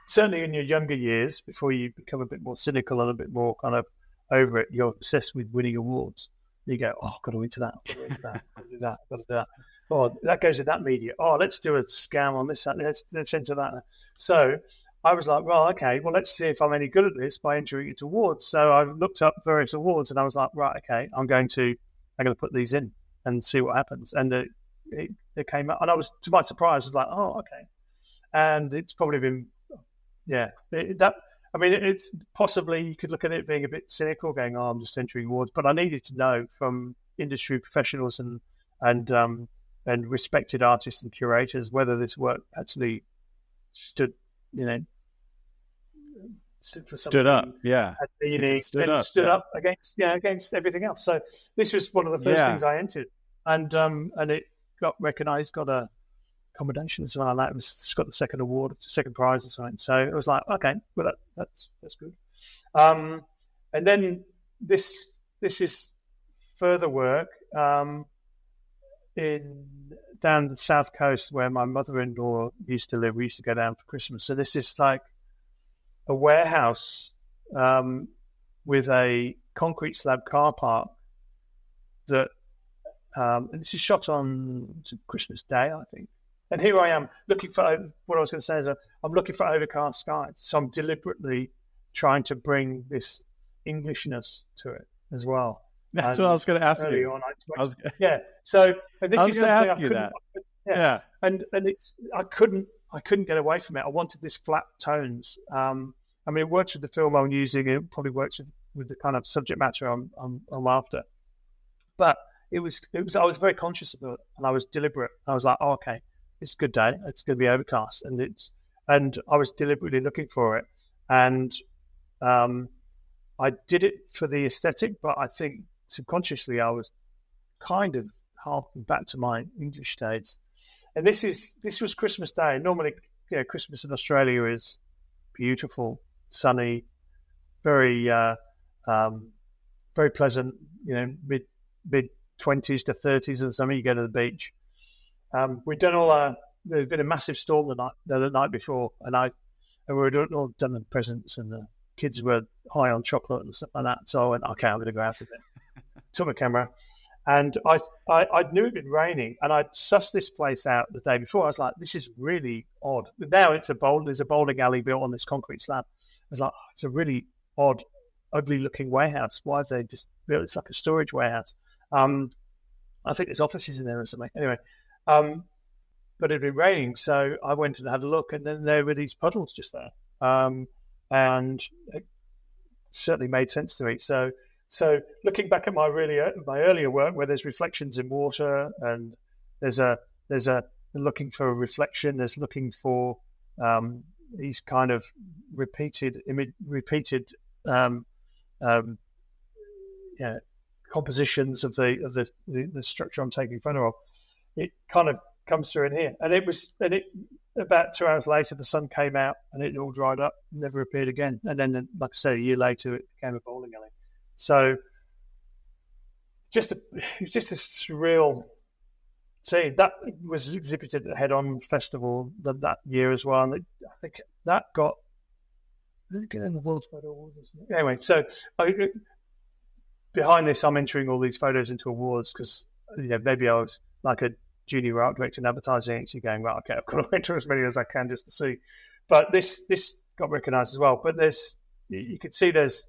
certainly in your younger years, before you become a bit more cynical and a bit more kind of over it, you're obsessed with winning awards. You go, oh, I've got to into that, I've got to into that, I've got to do that, I've got to do that. Oh, that goes in that media. Oh, let's do a scam on this, let's enter that. So I was like, well, okay, well, let's see if I'm any good at this by entering into awards. So I looked up various awards, and I was like, right, okay, I'm going to put these in and see what happens. And it came up, and I was, to my surprise, I was like, oh, okay. And it's probably been, it's possibly, you could look at it being a bit cynical, going, oh, I'm just entering awards. But I needed to know from industry professionals and respected artists and curators whether this work actually stood up, yeah. Stood up against everything else. So this was one of the first things I entered, and it got recognised, got a accommodation or something like that. It's got the second prize or something. So it was like, okay, well that's good. And then this is further work in down the south coast where my mother-in-law used to live. We used to go down for Christmas. So this is like a warehouse with a concrete slab car park that, and this is shot on Christmas Day, I think. And here I am looking for, what I was going to say is I'm looking for overcast skies. So I'm deliberately trying to bring this Englishness to it as well. That's what I was going to ask you. Yeah. So and this I was going to ask you that. Yeah. And it's I couldn't get away from it. I wanted this flat tones. I mean, it works with the film I'm using. It probably works with the kind of subject matter I'm after. But it was. I was very conscious of it, and I was deliberate. I was like, oh, okay, it's a good day. It's going to be overcast, and I was deliberately looking for it, and I did it for the aesthetic, but I think subconsciously I was kind of harking back to my English days. And this was Christmas Day. Normally, Christmas in Australia is beautiful, sunny, very very pleasant. Mid 20s to 30s in the summer. You go to the beach. We've done all there's been a massive storm the night before, and we'd all done the presents, and the kids were high on chocolate and stuff like that. So I went, okay, I'm going to go out of it. Took my camera, and I knew it'd been raining, and I'd sussed this place out the day before. I was like, this is really odd. But now there's a bowling alley built on this concrete slab. I was like, oh, it's a really odd, ugly looking warehouse. Why have they just built it's like a storage warehouse? I think there's offices in there or something. Anyway, but it'd been raining, so I went and had a look, and then there were these puddles just there. And it certainly made sense to me. So looking back at my earlier work, where there's reflections in water, and there's a looking for a reflection, there's looking for these kind of repeated compositions of the structure I'm taking photo of. It kind of comes through in here, and about 2 hours later, the sun came out and it all dried up, never appeared again. And then, like I said, a year later, it became a bowling alley. So it was just a surreal scene. That was exhibited at the Head-On Festival that year as well. And I think that did it get in the World Photo Awards? Anyway, so behind this, I'm entering all these photos into awards because maybe I was like a junior art director in advertising agency going, right, okay, I've got to enter as many as I can just to see. But this got recognised as well. But you can see there's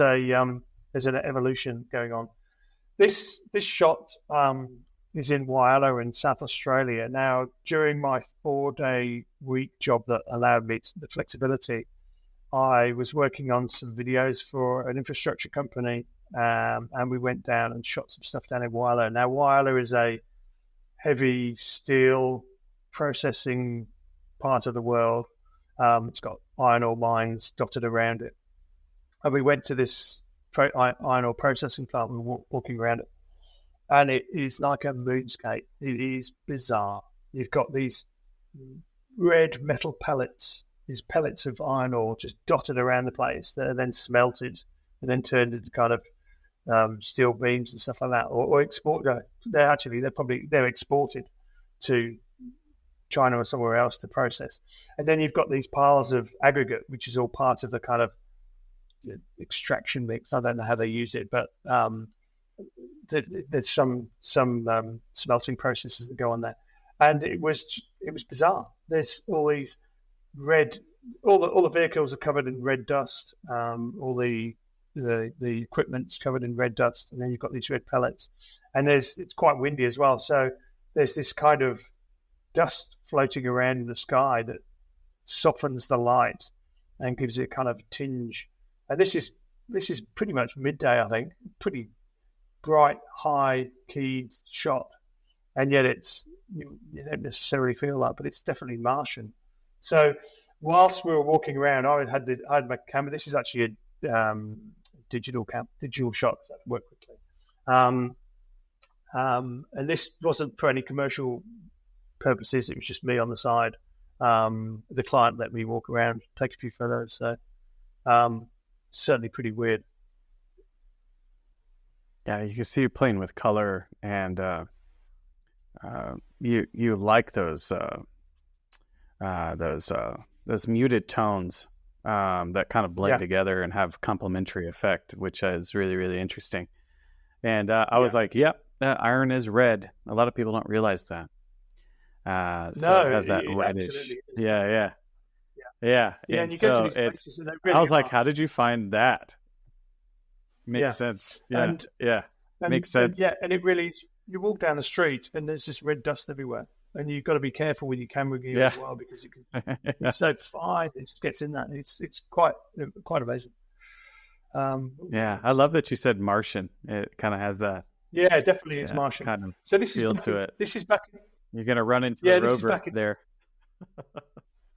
an evolution going on. This shot is in Whyalla in South Australia. Now, during my 4-day week job that allowed me the flexibility, I was working on some videos for an infrastructure company, and we went down and shot some stuff down in Whyalla. Now, Whyalla is a heavy steel processing part of the world. It's got iron ore mines dotted around it. And we went to this iron ore processing plant. We were walking around it. And it is like a moonscape. It is bizarre. You've got these red metal pellets, these pellets of iron ore just dotted around the place that are then smelted and then turned into kind of steel beams and stuff like that, or export. They're exported to China or somewhere else to process. And then you've got these piles of aggregate, which is all part of the kind of extraction mix. I don't know how they use it, but there's some smelting processes that go on there, and it was bizarre. There's all these all the vehicles are covered in red dust. All the equipment's covered in red dust, and then you've got these red pellets, and it's quite windy as well. So there's this kind of dust floating around in the sky that softens the light and gives it a kind of tinge. And this is pretty much midday, I think. Pretty bright, high keyed shot, and yet you don't necessarily feel that, but it's definitely Martian. So whilst we were walking around, I had my camera. This is actually a digital shot that worked quickly, and this wasn't for any commercial purposes, it was just me on the side. The client let me walk around, take a few photos. So certainly pretty weird. Yeah, you can see you playing with color, and you like those muted tones that kind of blend together and have complementary effect, which is really, really interesting. And I was like, yep, iron is red. A lot of people don't realize that. So it has that reddish. Yeah. And you so go to these places and they really I was like, how did you find that? Makes sense. Yeah. Makes sense. And it really, you walk down the street and there's just red dust everywhere. And you've got to be careful with your camera gear as well, because it's so fine. It just gets in that. It's quite amazing. I love that you said Martian. It kind of has that. Yeah, it definitely is Martian. Kind of so this feel is to it. This is back. You're gonna run into a rover there.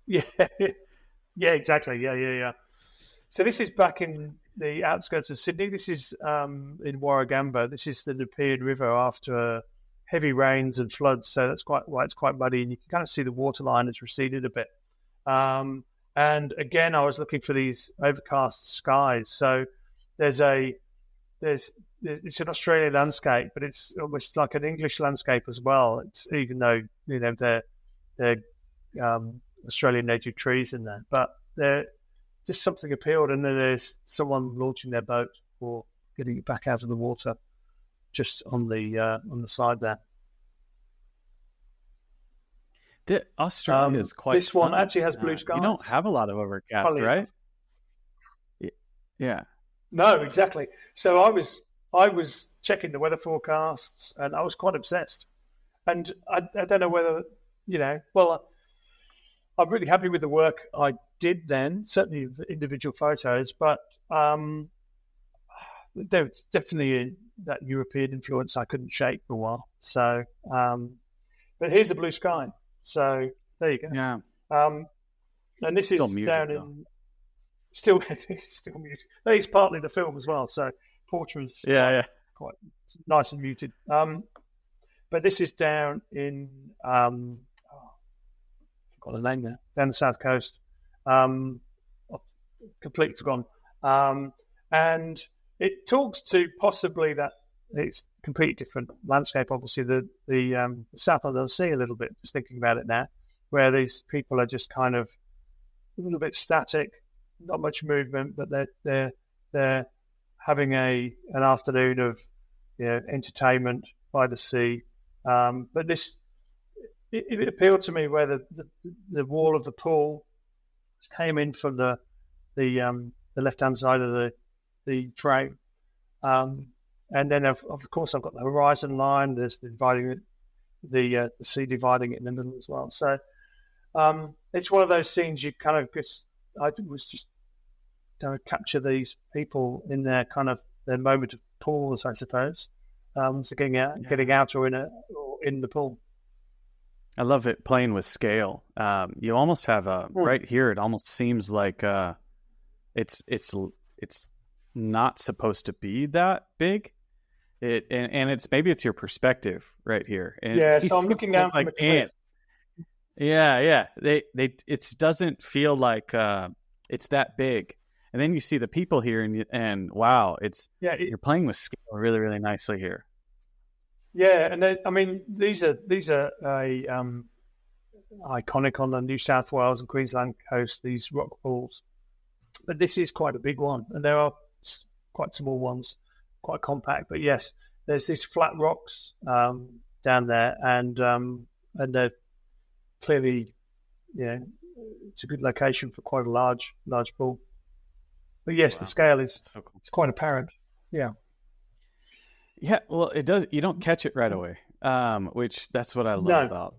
Yeah, exactly. Yeah. So this is back in the outskirts of Sydney. This is in Warragamba. This is the Nepean River after heavy rains and floods. So that's why it's quite muddy, and you can kind of see the waterline has receded a bit. And again, I was looking for these overcast skies. So it's an Australian landscape, but it's almost like an English landscape as well. It's even though they're Australian native trees in there, but they're just something appealed, and then there's someone launching their boat or getting it back out of the water, just on the side there. Australia is quite. This one actually has blue skies. You don't have a lot of overcast, right? Yeah. No, exactly. So I was checking the weather forecasts, and I was quite obsessed. And I don't know whether I'm really happy with the work I did then. Certainly the individual photos, but there's definitely that European influence I couldn't shake for a while. So, but here's a blue sky. So there you go. Yeah. And this still is muted, down though. in still muted. It's partly the film as well. So Portrait's quite nice and muted. But this is down in I've got the name there. Down the south coast. I've completely forgotten. And it talks to possibly that it's a completely different landscape. Obviously, the South of the Sea a little bit. Just thinking about it now, where these people are just kind of a little bit static, not much movement, but they're having an afternoon of entertainment by the sea. But this it appealed to me where the wall of the pool came in from the left hand side of the frame. And then, of course, I've got the horizon line. There's the sea dividing it in the middle as well. So it's one of those scenes you kind of I was just to capture these people in their moment of pause, I suppose. So getting out or in the pool. I love it playing with scale. You almost have right here. It almost seems like it's not supposed to be that big. Maybe it's your perspective right here. And so I'm looking down from a cliff. Yeah. It doesn't feel like it's that big. And then you see the people here, and wow, you're playing with scale really, really nicely here. Yeah, and these are iconic on the New South Wales and Queensland coast. These rock pools, but this is quite a big one, and there are quite small ones, quite compact. But yes, there's these flat rocks down there, and they're clearly, it's a good location for quite a large pool. But yes, the scale is so cool. It's quite apparent. Yeah. Yeah, well, it does. You don't catch it right away, which that's what I love about.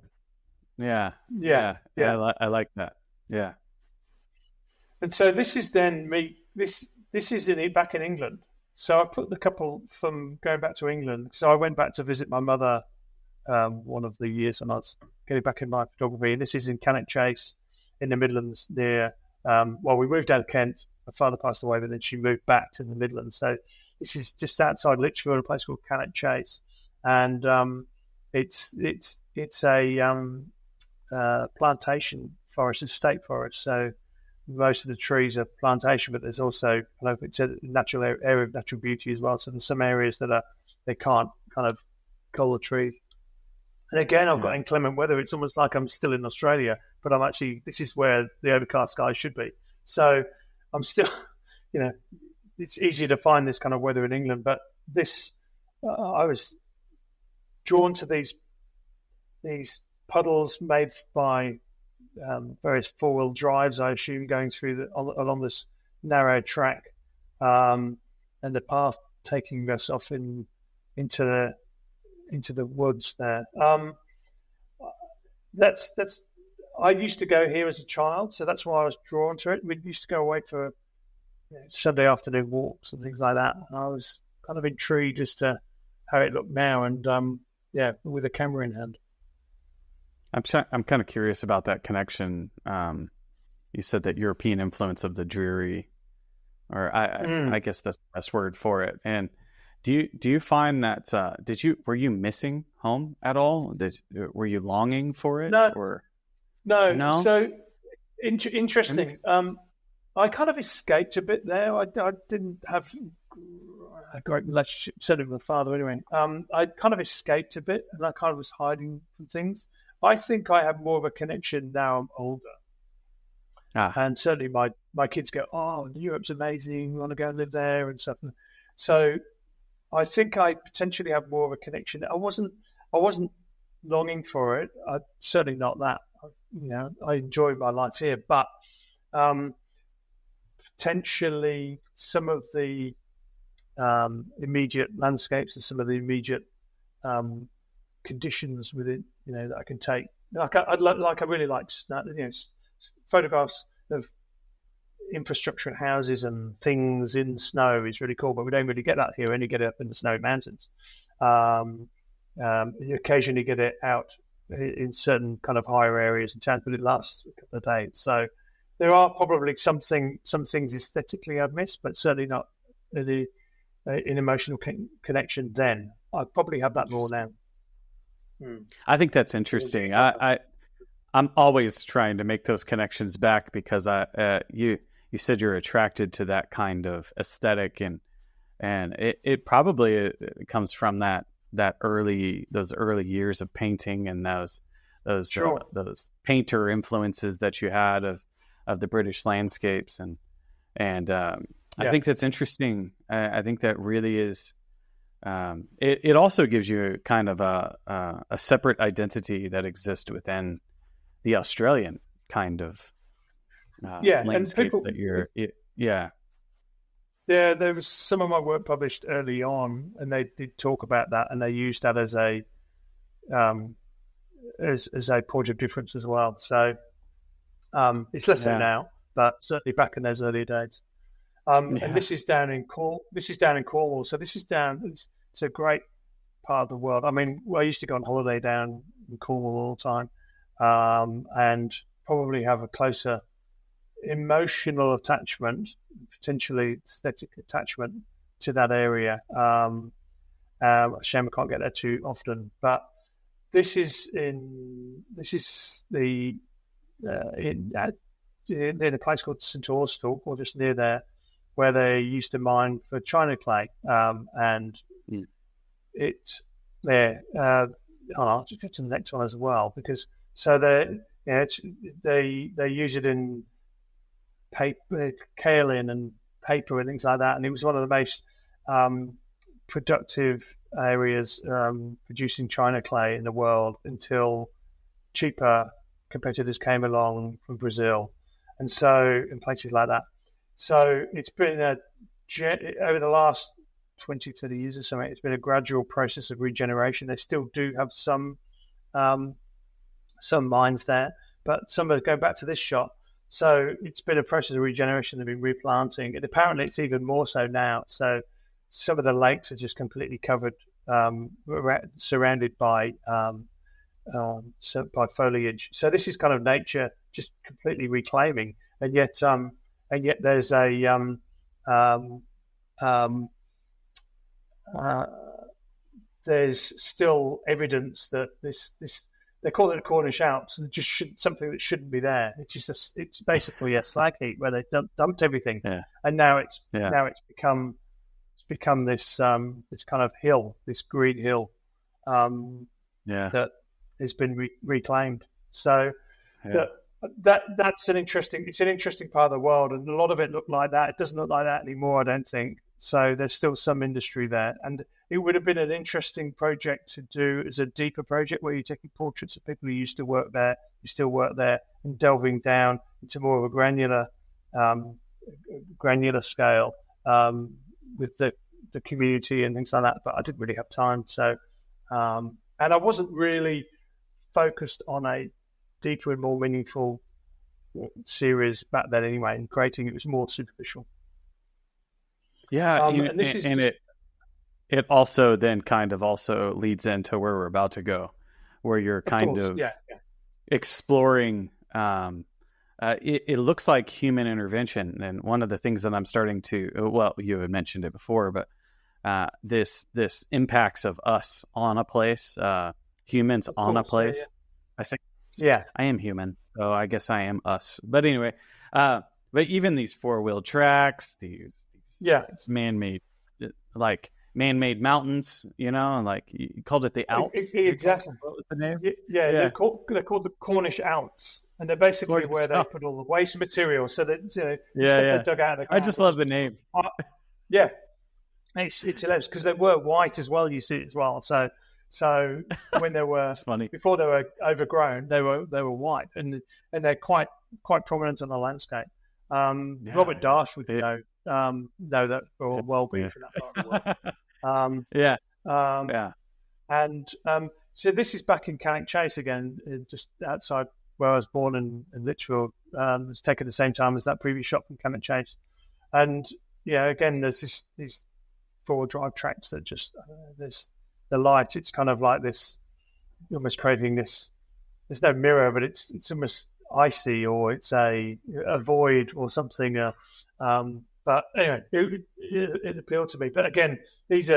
Yeah. I like that. Yeah. And so this is then me. This is back in England. So I put the couple from going back to England. So I went back to visit my mother one of the years when I was getting back in my photography. And this is in Cannock Chase in the Midlands near. We moved out of Kent. My father passed away, but then she moved back to the Midlands. So this is just outside Lichfield, a place called Cannock Chase, and it's a plantation forest and state forest. So most of the trees are plantation, but there's also, it's a natural area of natural beauty as well. So there's some areas that they can't kind of cull the trees. And again, I've got inclement weather. It's almost like I'm still in Australia, but this is where the overcast sky should be. So I'm still, it's easier to find this kind of weather in England, but I was drawn to these puddles made by various four-wheel drives, I assume, going through along this narrow track, and the path taking us off into the woods there. That's I used to go here as a child, so that's why I was drawn to it. We used to go away for Sunday afternoon walks and things like that. And I was kind of intrigued as to how it looked now, and with a camera in hand. I'm kind of curious about that connection. You said that European influence of the dreary, or I guess that's the best word for it. And do you find that were you missing home at all? Were you longing for it? No. So interesting. I kind of escaped a bit there. I didn't have a great relationship, certainly with my father anyway. I kind of escaped a bit, and I kind of was hiding from things. I think I have more of a connection now I'm older. And certainly my kids go, oh, Europe's amazing, we want to go and live there and stuff. So I think I potentially have more of a connection. I wasn't longing for it. Certainly not that. I enjoy my life here, but potentially some of the immediate landscapes and some of the immediate conditions within, that I can take. I really like photographs of infrastructure and houses and things in snow is really cool, but we don't really get that here. We only get it up in the snowy mountains. You occasionally get it out in certain kind of higher areas in towns, but it lasts a couple of days. So there are probably some things aesthetically I've missed, but certainly not an emotional connection then. I probably have that more now. I think that's interesting. I'm always trying to make those connections back because you said you're attracted to that kind of aesthetic, and it probably comes from those early years of painting and those painter influences that you had of the British landscapes, and I think that's interesting. I think that really is. It also gives you kind of a separate identity that exists within the Australian kind of landscape and that there was some of my work published early on, and they did talk about that, and they used that as a point of difference as well. So it's less so now, but certainly back in those early days. And this is down in Cornwall. So it's a great part of the world. I mean, I used to go on holiday down in Cornwall all the time, and probably have a closer emotional attachment, potentially aesthetic attachment to that area. Shame I can't get there too often, but this is in a place called St Austell, or just near there, where they used to mine for china clay, and I'll just go to the next one as well, because they use it in paper, kaolin and paper and things like that, and it was one of the most productive areas producing china clay in the world until cheaper competitors came along from Brazil, and so in places like that. So it's been over the last 20, 30 years or something, it's been a gradual process of regeneration. They still do have some mines there, but some are going back to this shot. So it's been a process of regeneration. They've been replanting, and apparently it's even more so now. So some of the lakes are just completely covered, surrounded by foliage. So this is kind of nature just completely reclaiming, and yet there's there's still evidence that they call it the Cornish Alps, and something that shouldn't be there. It's basically a slag heap where they dumped everything, and now it's become this this kind of hill, this green hill, that has been reclaimed. So that's an interesting part of the world, and a lot of it looked like that. It doesn't look like that anymore, I don't think. So there's still some industry there, and it would have been an interesting project to do as a deeper project where you're taking portraits of people who used to work there, who still work there, and delving down into more of a granular scale with the community and things like that. But I didn't really have time, so and I wasn't really focused on a deeper and more meaningful series back then anyway. In creating it was more superficial. Yeah, it also then kind of also leads into where we're about to go, where you're kind of exploring. It looks like human intervention, and one of the things that I'm starting to, well, you had mentioned it before, but this impacts of us on a place, humans on a place. Yeah. I say, I am human, so I guess I am us. But anyway, but even these 4-wheel tracks, these man-made, like man-made mountains, and like you called it the Alps. Exactly. What was the name? Yeah. They're called the Cornish Alps, and they're basically where they put all the waste material. So that they dug out of the ground. I just love the name. It's hilarious because they were white as well. You see it as well. So when they were funny. Before they were overgrown, they were white, and they're quite prominent on the landscape. Robert Darsh would know that for well-being for that part of the world. And so this is back in Cannock Chase again, just outside where I was born in Lichfield. It was taken at the same time as that previous shot from Cannock Chase. And again, there's these 4-wheel drive tracks that just there's the light. It's kind of like this, almost creating this. There's no mirror, but it's almost icy, or it's a void or something. But anyway, it appealed to me. But again, these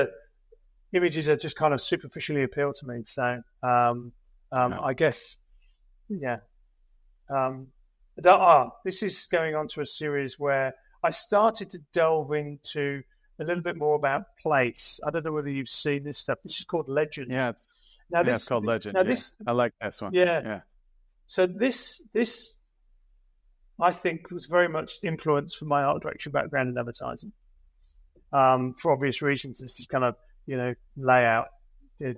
images that just kind of superficially appeal to me. So I guess, this is going on to a series where I started to delve into a little bit more about place. I don't know whether you've seen this stuff. This is called Legend. Yeah, it's called Legend. I like this one. Yeah. So this I think was very much influenced from my art direction background in advertising. For obvious reasons, this is kind of layout,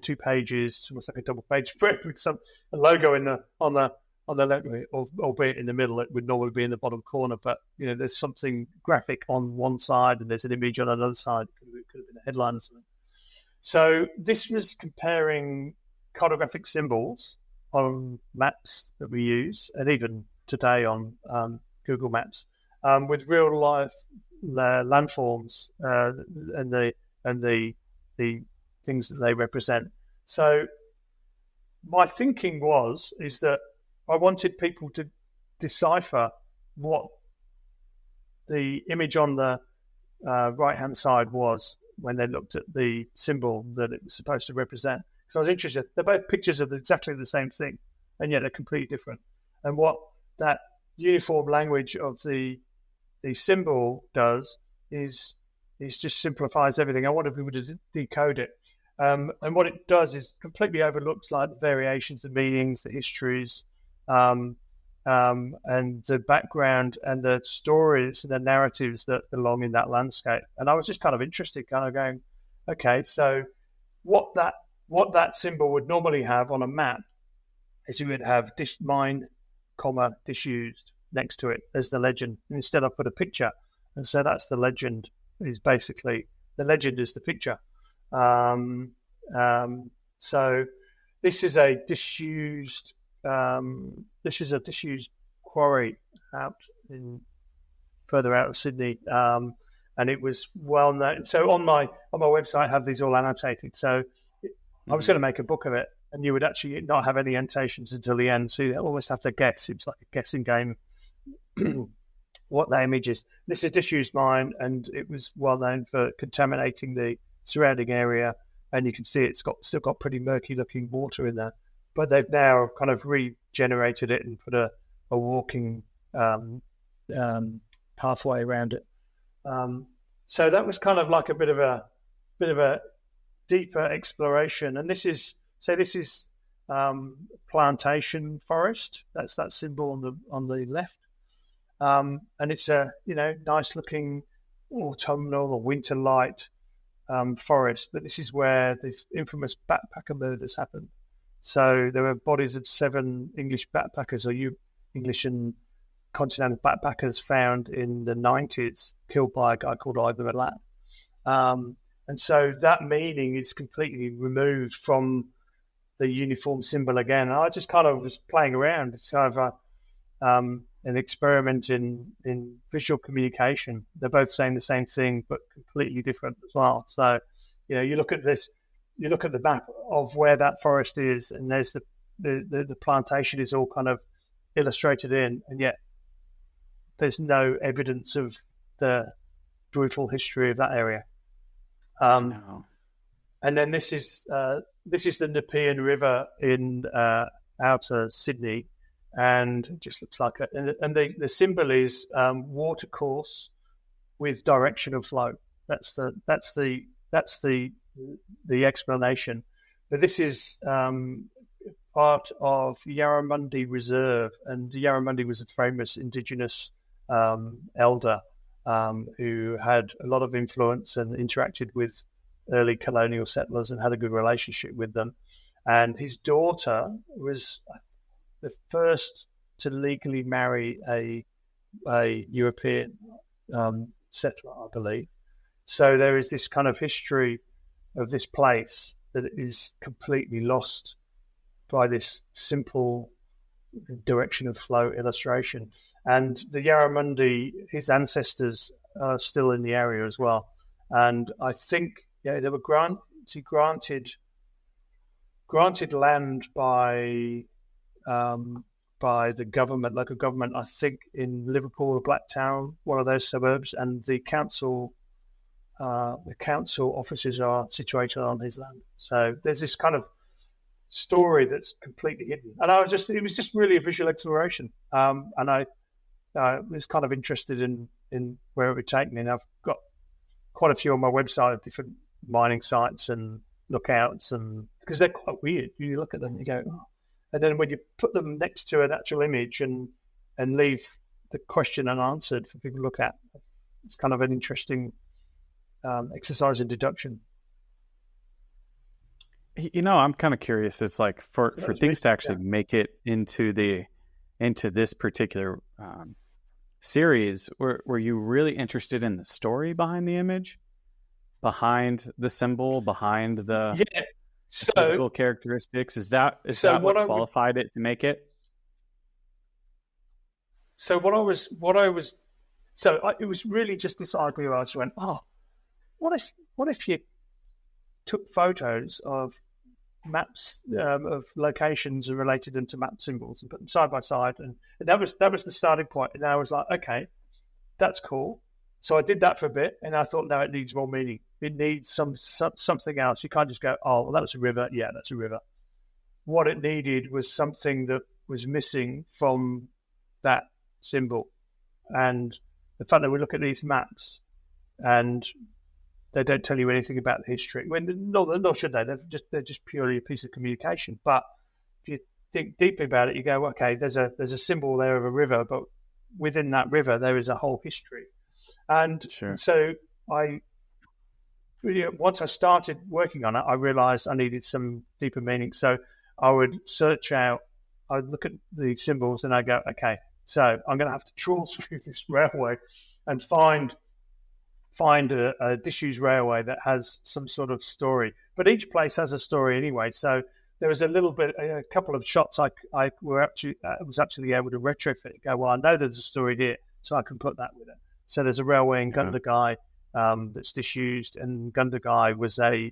2 pages, almost like a double page spread with a logo on the left, albeit in the middle. It would normally be in the bottom corner, but there's something graphic on one side and there's an image on another side. It could have been a headline or something. So this was comparing cartographic symbols on maps that we use, and even today on Google Maps, with real life landforms and the things that they represent. So my thinking is that I wanted people to decipher what the image on the right-hand side was when they looked at the symbol that it was supposed to represent. So I was interested. They're both pictures of exactly the same thing, and yet they're completely different. And what that uniform language of the symbol does is just simplifies everything. I wanted people to decode it. And what it does is completely overlooks like the variations, the meanings, the histories, and the background and the stories and the narratives that belong in that landscape. And I was just kind of interested, kind of going, okay, so what that symbol would normally have on a map is you would have mine, disused next to it as the legend. And instead I put a picture, and so that's the legend. Is basically the legend is the picture. So this is a disused quarry further out of Sydney, and it was well known. So on my website, I have these all annotated. So I was going to make a book of it, and you would actually not have any annotations until the end. So you almost have to guess. It's like a guessing game. What that image is. This is disused mine, and it was well known for contaminating the surrounding area. And you can see it's still got pretty murky looking water in there. but they've now kind of regenerated it and put a walking pathway around it. So that was kind of like a bit of a deeper exploration. And this is plantation forest. That's that symbol on the left. And it's a nice looking autumnal or winter light forest. But this is where the infamous backpacker murders happened. So there were bodies of 7 English backpackers, or English and continental backpackers, found in the 90s, killed by a guy called Urbanaut. And so that meaning is completely removed from the uniform symbol again. And I just kind of was playing around. It's kind of an experiment in visual communication. They're both saying the same thing, but completely different as well. So, you look at this, you look at the map of where that forest is, and there's the plantation is all kind of illustrated in, and yet there's no evidence of the brutal history of that area. No. And then this is the Nepean River in outer Sydney, and it just looks like and the symbol is water course with direction of flow. That's the explanation. But this is part of Yarramundi Reserve, and Yarramundi was a famous Indigenous elder who had a lot of influence and interacted with early colonial settlers and had a good relationship with them. And his daughter was the first to legally marry a European settler, I believe. So there is this kind of history of this place that is completely lost by this simple direction of flow illustration. And the Yarramundi, his ancestors are still in the area as well. And I think they were granted land by the government, local government, I think in Liverpool or Blacktown, one of those suburbs, and the council offices are situated on his land. So there's this kind of story that's completely hidden. And it was just really a visual exploration. And I was kind of interested in where it would take me. And I've got quite a few on my website of different mining sites and lookouts, and because they're quite weird. You look at them and you go, oh. And then when you put them next to an actual image and leave the question unanswered for people to look at, it's kind of an interesting exercise in deduction. I'm kind of curious. It's like for things to actually make it into this particular series, were you really interested in the story behind the image, behind the symbol, behind the physical characteristics? Is that what qualified it to make it? It was really just this idea. I just went, what if you took photos of maps of locations and related them to map symbols and put them side by side, and that was the starting point. And I was like, okay, that's cool. So I did that for a bit, and I thought, no, it needs more meaning. It needs something else. You can't just go, oh, well, that was a river. Yeah, that's a river. What it needed was something that was missing from that symbol, and the fact that we look at these maps and they don't tell you anything about the history. Nor should they. They're just purely a piece of communication. But if you think deeply about it, you go, okay, there's a symbol there of a river, but within that river there is a whole history. And so once I started working on it, I realized I needed some deeper meaning. So I would I'd look at the symbols and I go, okay, so I'm going to have to trawl through this railway and find a disused railway that has some sort of story. But each place has a story anyway. So there was a couple of shots I was actually able to retrofit. Go, well, I know there's a story here, so I can put that with it. So there's a railway in Gundagai that's disused, and Gundagai was a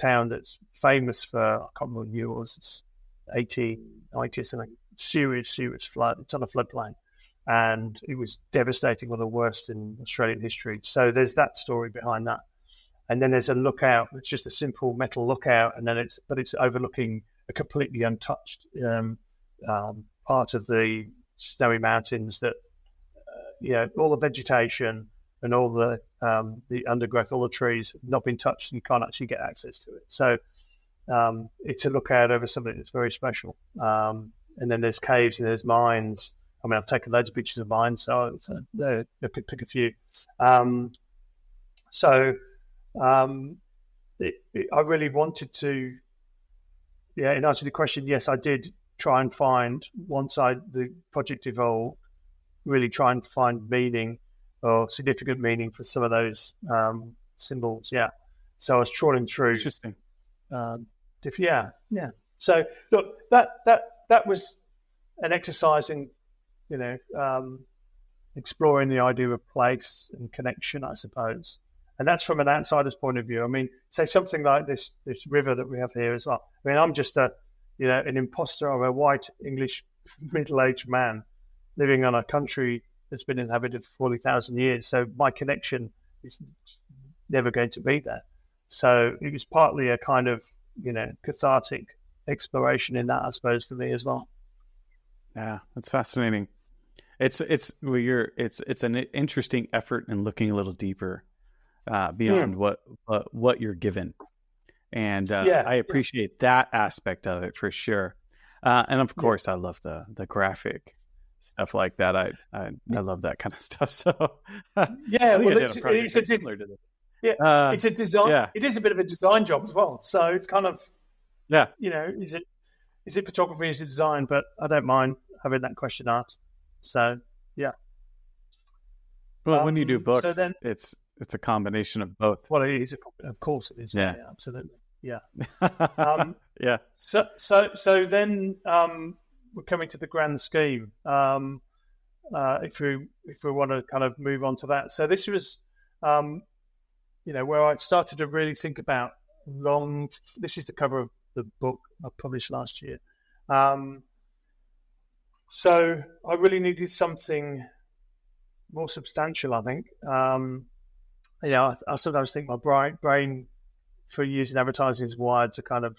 town that's famous for, I can't remember when it was, it's 1890 something, serious flood. It's on a floodplain. And it was devastating, one of the worst in Australian history. So there's that story behind that. And then there's a lookout. It's just a simple metal lookout, and then it's overlooking a completely untouched part of the snowy mountains that, all the vegetation and all the undergrowth, all the trees have not been touched, and you can't actually get access to it. So it's a lookout over something that's very special. And then there's caves and there's mines. I mean, I've taken loads of pictures of mines, so I could pick a few. I really wanted to, in answer to the question, yes, I did try and find, once the project evolved, really try and find meaning or significant meaning for some of those symbols. Yeah. So I was trawling through. Interesting. So look, that was an exercise in, exploring the idea of place and connection, I suppose. And that's from an outsider's point of view. I mean, say something like this river that we have here as well. I mean, I'm just an imposter. I'm a white English middle-aged man living on a country that's been inhabited for 40,000 years. So my connection is never going to be there. So it was partly a kind of, cathartic exploration in that, I suppose, for me as well. Yeah, that's fascinating. It's an interesting effort in looking a little deeper beyond what you're given, and I appreciate that aspect of it for sure. And of course, I love the graphic stuff like that. I love that kind of stuff. So it's a design. Yeah. It is a bit of a design job as well. So it's kind of is it photography? Is it design? But I don't mind having that question asked. So yeah. Well, when you do books, so then, it's a combination of both. Well, it is. Of course, it is. Yeah, absolutely. Yeah. Yeah. So then we're coming to the grand scheme. If we want to kind of move on to that, so this was, where I started to really think about This is the cover of the book I published last year. So I really needed something more substantial, I think. I sometimes think my brain for using advertising is wired to kind of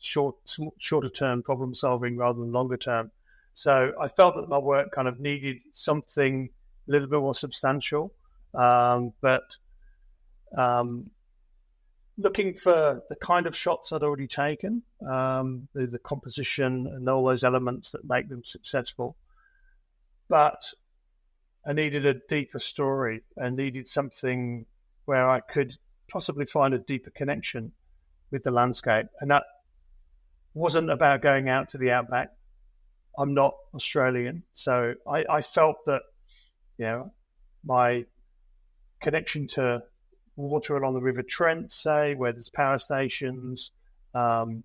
shorter term problem solving rather than longer term. So I felt that my work kind of needed something a little bit more substantial, but looking for the kind of shots I'd already taken, the composition and all those elements that make them successful. But I needed a deeper story and needed something where I could possibly find a deeper connection with the landscape. And that wasn't about going out to the outback. I'm not Australian. So I felt that, my connection to water along the River Trent, say, where there's power stations, some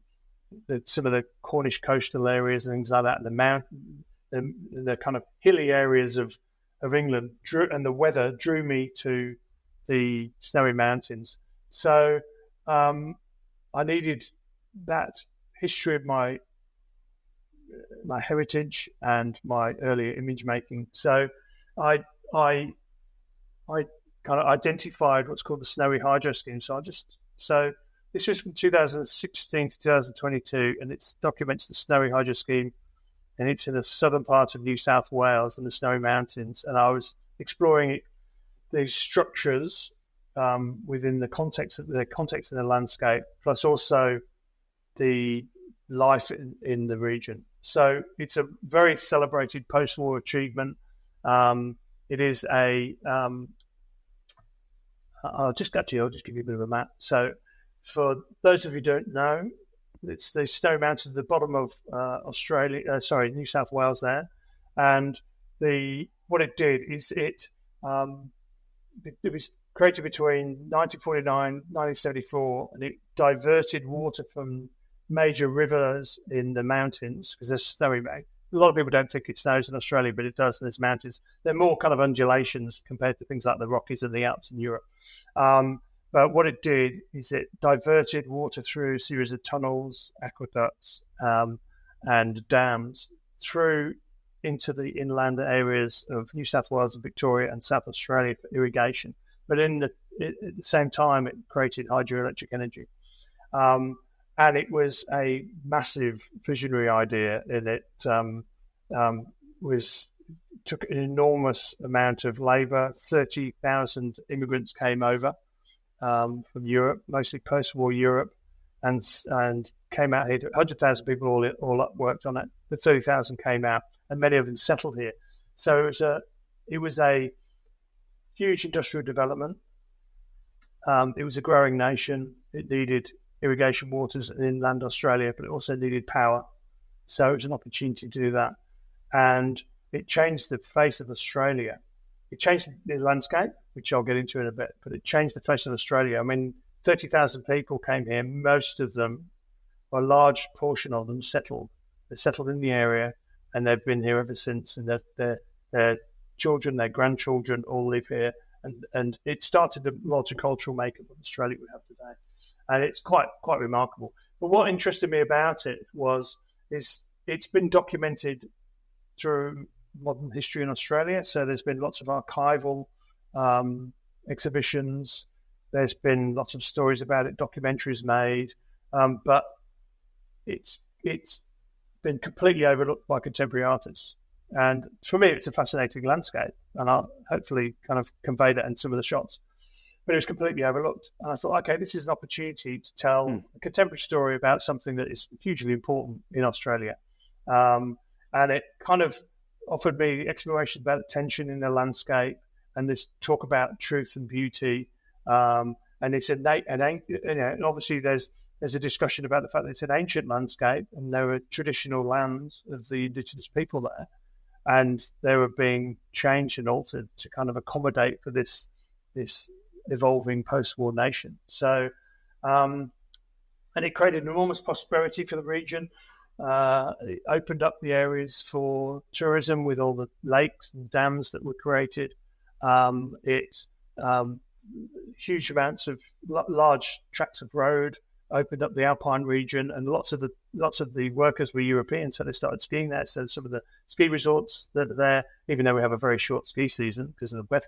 of the Cornish coastal areas and things like that, the kind of hilly areas of England, and the weather drew me to the snowy mountains. So I needed that history of my heritage and my earlier image making. So I kind of identified what's called the Snowy Hydro Scheme. So this was from 2016 to 2022, and it documents the Snowy Hydro Scheme, and it's in the southern part of New South Wales and the Snowy Mountains. And I was exploring these structures within the context of the landscape, plus also the life in the region. So it's a very celebrated post-war achievement. It is a I'll just give you a bit of a map. So for those of you who don't know, it's the Snowy Mountains at the bottom of New South Wales there. And what it did is it was created between 1949 and 1974, and it diverted water from major rivers in the mountains, because there's snowy. A lot of people don't think it snows in Australia, but it does in these mountains. They're more kind of undulations compared to things like the Rockies and the Alps in Europe. But what it did is it diverted water through a series of tunnels, aqueducts, and dams through into the inland areas of New South Wales and Victoria and South Australia for irrigation. but at the same time, it created hydroelectric energy. And it was a massive visionary idea, and it took an enormous amount of labour. 30,000 immigrants came over from Europe, mostly post-war Europe, and came out here. 100,000 people all worked on it. The 30,000 came out, and many of them settled here. So it was a huge industrial development. It was a growing nation. It needed irrigation waters in inland Australia, but it also needed power. So it was an opportunity to do that. And it changed the face of Australia. It changed the landscape, which I'll get into in a bit, but it changed the face of Australia. I mean, 30,000 people came here. Most of them, or a large portion of them, settled. They settled in the area, and they've been here ever since. And their children, their grandchildren all live here. And it started the multicultural makeup of Australia we have today. And it's quite remarkable. But what interested me about it is it's been documented through modern history in Australia. So there's been lots of archival exhibitions. There's been lots of stories about it, documentaries made, but it's been completely overlooked by contemporary artists. And for me, it's a fascinating landscape, and I'll hopefully kind of convey that in some of the shots. But it was completely overlooked. And I thought, okay, this is an opportunity to tell a contemporary story about something that is hugely important in Australia. And it kind of offered me exploration about the tension in the landscape and this talk about truth and beauty. And it's and obviously there's a discussion about the fact that it's an ancient landscape and there were traditional lands of the indigenous people there. And they were being changed and altered to kind of accommodate for this evolving post-war nation. So, and it created enormous prosperity for the region. It opened up the areas for tourism with all the lakes and dams that were created. Huge amounts of large tracts of road opened up the Alpine region, and lots of the workers were European, so they started skiing there. So some of the ski resorts that are there, even though we have a very short ski season because of the weather,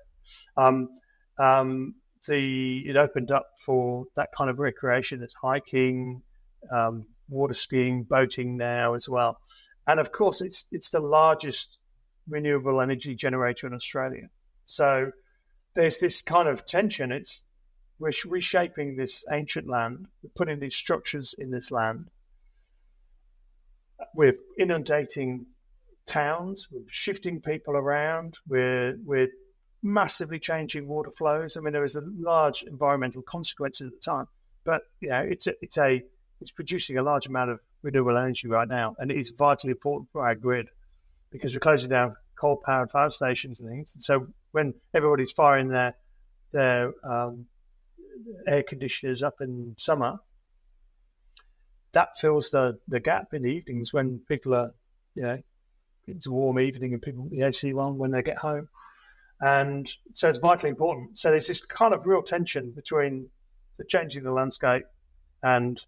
it opened up for that kind of recreation. There's hiking, water skiing, boating now as well, and of course it's the largest renewable energy generator in Australia. So there's this kind of tension. We're reshaping this ancient land. We're putting these structures in this land. We're inundating towns. We're shifting people around. We're massively changing water flows. I mean, there was a large environmental consequences at the time, but it's producing a large amount of renewable energy right now, and it is vitally important for our grid because we're closing down coal-powered power stations and things. And so when everybody's firing their air conditioners up in summer, that fills the gap in the evenings when people are, it's a warm evening and people put the AC on when they get home. And so it's vitally important. So there's this kind of real tension between the changing the landscape and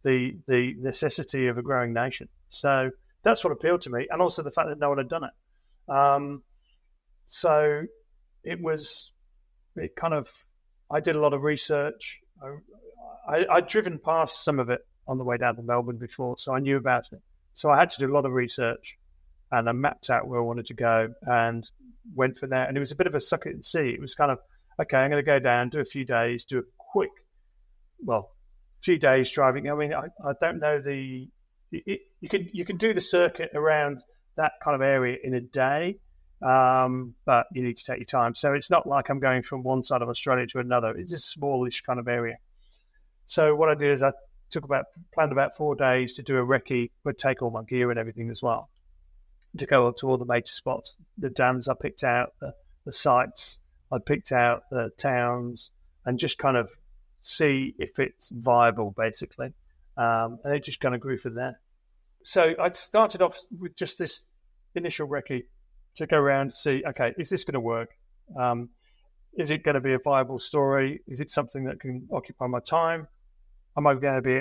the necessity of a growing nation. So that's what appealed to me, and also the fact that no one had done it. So I did a lot of research. I'd driven past some of it on the way down to Melbourne before, so I knew about it. So I had to do a lot of research, and I mapped out where I wanted to go and went from there. And it was a bit of a suck it and see. It was kind of, okay, I'm going to go down, do a few days, do a quick, few days driving. I mean, I don't know you can do the circuit around that kind of area in a day, but you need to take your time. So it's not like I'm going from one side of Australia to another. It's a smallish kind of area. So what I did is I planned about 4 days to do a recce, but take all my gear and everything as well, to go up to all the major spots, the dams I picked out, the sites I picked out, the towns, and just kind of see if it's viable, basically. And it just kind of grew from there. So I started off with just this initial recce to go around and see, okay, is this going to work? Is it going to be a viable story? Is it something that can occupy my time? Am I going to be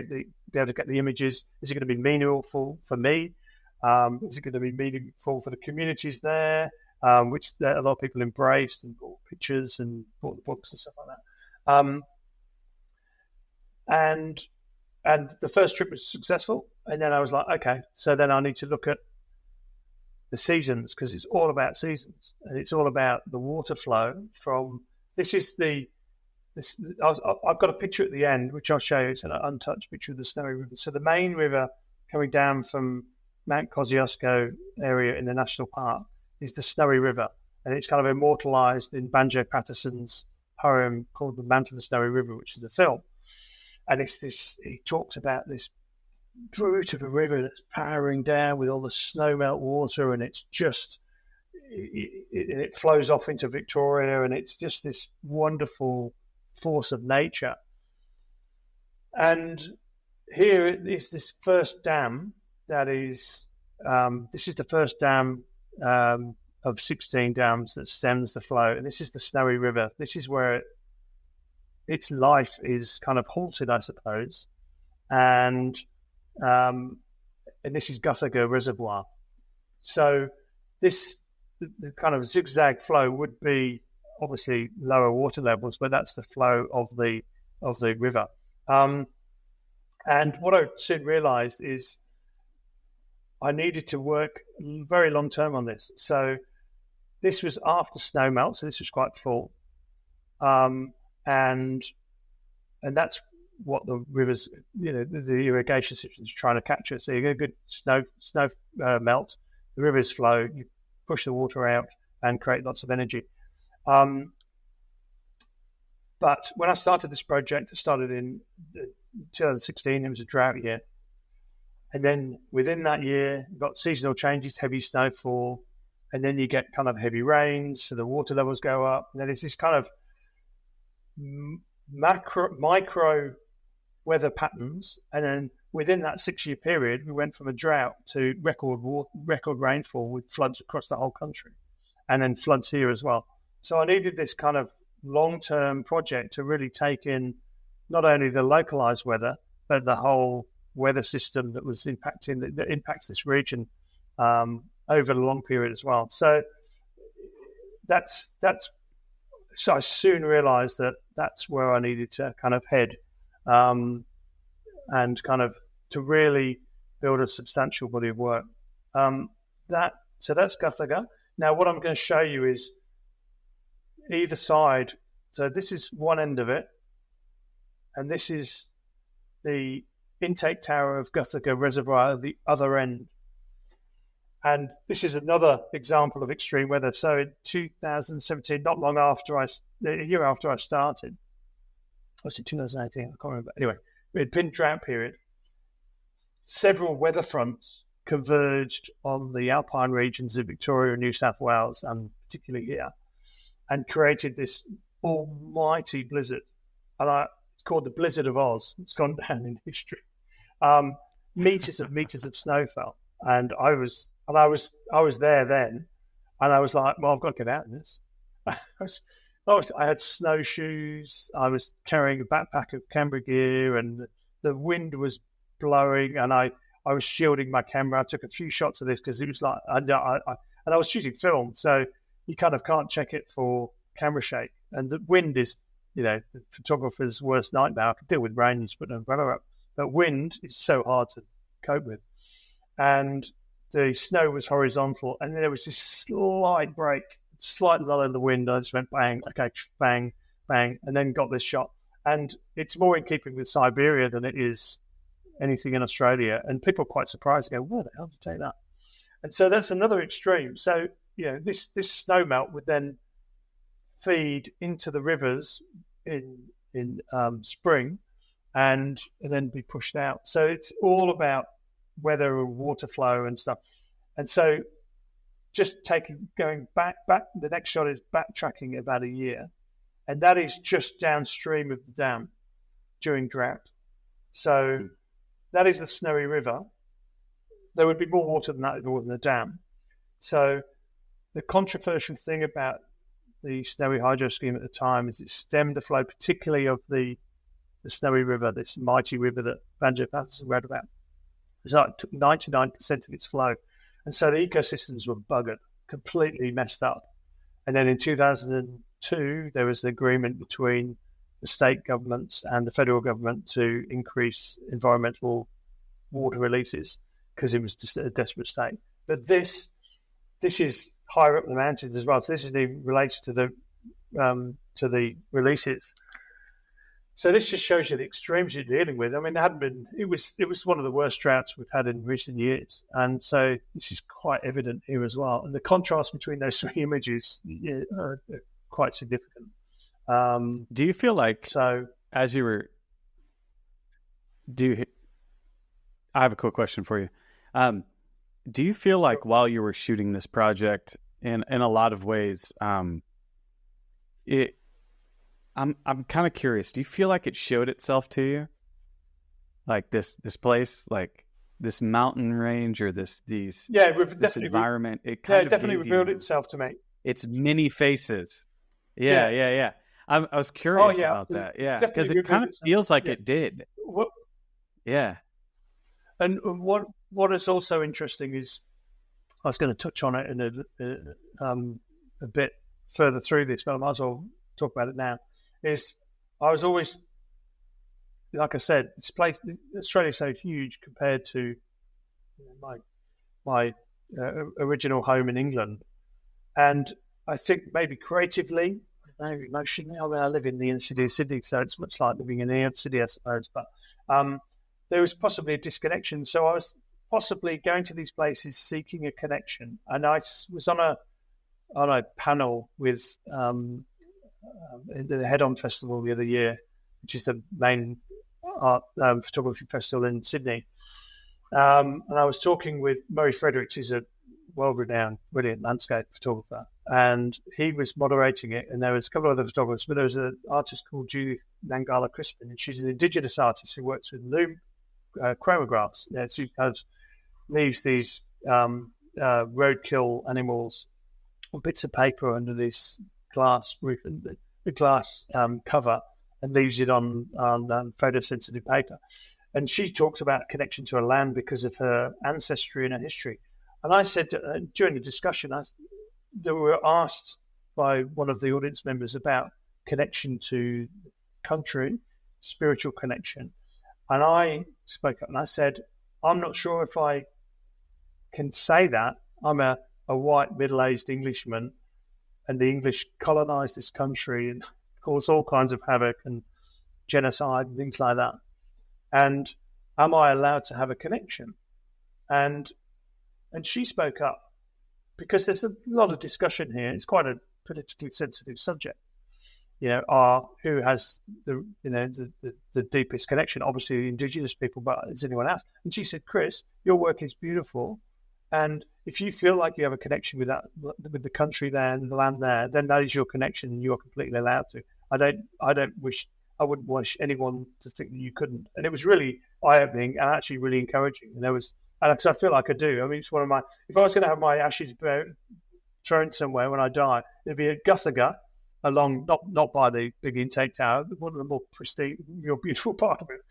able to get the images? Is it going to be meaningful for me? Is it going to be meaningful for the communities there? which a lot of people embraced and bought pictures and bought the books and stuff like that. And the first trip was successful. And then I was like, okay, so then I need to look at the seasons, because it's all about seasons, and it's all about the water flow from. I've got a picture at the end, which I'll show you. It's an untouched picture of the Snowy River. So the main river coming down from Mount Kosciuszko area in the national park is the Snowy River, and it's kind of immortalized in Banjo Patterson's poem called The Mantle of the Snowy River, which is a film. And he talks about this brute of a river that's powering down with all the snowmelt water, and it's just, it flows off into Victoria, and it's just this wonderful force of nature. And here is this first dam that is, this is the first dam of 16 dams that stems the flow, and this is the Snowy River. This is where its life is kind of halted, I suppose, and this is Guthaga Reservoir. So the kind of zigzag flow would be obviously lower water levels, but that's the flow of the river. And what I soon realised is I needed to work very long term on this. So this was after snow melt, so this was quite full, and that's what the rivers, the irrigation system is trying to capture. So you get a good snow melt, the rivers flow, you push the water out and create lots of energy. But when I started this project, it started in 2016. It was a drought year, and then within that year, you got seasonal changes, heavy snowfall, and then you get kind of heavy rains, so the water levels go up. And then it's this kind of micro weather patterns, and then within that 6-year period, we went from a drought to record rainfall with floods across the whole country, and then floods here as well. So I needed this kind of long-term project to really take in not only the localized weather, but the whole weather system that was that impacts this region over a long period as well. So so I soon realized that that's where I needed to kind of head, and kind of to really build a substantial body of work. So that's Guthaga. Now what I'm going to show you is either side. So this is one end of it, and this is the intake tower of Guthaga Reservoir at the other end. And this is another example of extreme weather. So in 2017, not long after a year after I started, was it 2018? I can't remember. Anyway, it had been drought period. Several weather fronts converged on the alpine regions of Victoria and New South Wales, and particularly here, and created this almighty blizzard. And it's called the Blizzard of Oz. It's gone down in history. Meters of snow fell, and I was there then, and I was like, well, I've got to get out of this. I had snowshoes. I was carrying a backpack of camera gear, and the wind was blowing, and I was shielding my camera. I took a few shots of this because it was like, and I was shooting film, so you kind of can't check it for camera shake. And the wind is, the photographer's worst nightmare. I could deal with rain, you just put an umbrella up, but wind is so hard to cope with. And the snow was horizontal, and then there was this slight break, slight lull in the wind. I just went bang, okay, bang, bang, and then got this shot. And it's more in keeping with Siberia than it is anything in Australia. And people are quite surprised. They go, where the hell did you take that? And so that's another extreme. So, this snow melt would then feed into the rivers in spring and then be pushed out. So it's all about weather and water flow and stuff. And so just going back, the next shot is backtracking about a year, and that is just downstream of the dam during drought. So that is the Snowy River. There would be more water than that than the dam. So the controversial thing about the Snowy Hydro Scheme at the time is it stemmed the flow, particularly of the Snowy River, this mighty river that Banjo Patterson read about. It took 99% of its flow. And so the ecosystems were buggered. completely messed up. And then in 2002, there was an agreement between the state governments and the federal government to increase environmental water releases because it was just a desperate state. But this is higher up the mountains as well. So this is related to the releases. So this just shows you the extremes you're dealing with. I mean, it was one of the worst droughts we've had in recent years. And so this is quite evident here as well. And the contrast between those three images are quite significant. Do you feel like, so as you were, I have a quick question for you. Do you feel like while you were shooting this project, in a lot of ways, I'm kind of curious. Do you feel like it showed itself to you, like this place, like this mountain range, or this environment? It definitely revealed itself to me. Its many faces. Yeah. I was curious about that. Yeah, because it kind of feels like it did. Yeah. And what is also interesting is, I was going to touch on it in a bit further through this, but I might as well talk about it now. Is I was always, like I said, this place, Australia's so huge compared to my original home in England, and I think maybe creatively, emotionally, I live in the inner city of Sydney, so it's much like living in the outer city, I suppose. But there was possibly a disconnection, so I was possibly going to these places seeking a connection, and I was on a panel with the Head-On Festival the other year, which is the main art photography festival in Sydney. And I was talking with Murray Fredericks, who's a world-renowned, brilliant landscape photographer, and he was moderating it. And there was a couple of other photographers, but there was an artist called Judith Nangala Crispin, and she's an Indigenous artist who works with loom chromographs. She leaves these roadkill animals on bits of paper under this glass roof, the glass cover, and leaves it on photosensitive paper. And she talks about connection to a land because of her ancestry and her history. And I said during the discussion, they were asked by one of the audience members about connection to country, spiritual connection. And I spoke up and I said, I'm not sure if I can say that. I'm a white middle-aged Englishman, and the English colonized this country and caused all kinds of havoc and genocide and things like that. And am I allowed to have a connection? And she spoke up, because there's a lot of discussion here. It's quite a politically sensitive subject. Who has the deepest connection? Obviously, the Indigenous people, but is anyone else? And she said, Chris, your work is beautiful, and if you feel like you have a connection with the country there and the land there, then that is your connection, and you are completely allowed to. I wouldn't wish anyone to think that you couldn't. And it was really eye-opening and actually really encouraging. And because I feel like I do. I mean, it's one of if I was going to have my ashes thrown somewhere when I die, it'd be at Guthaga, along not by the big intake tower, one of the more pristine, real beautiful part of it,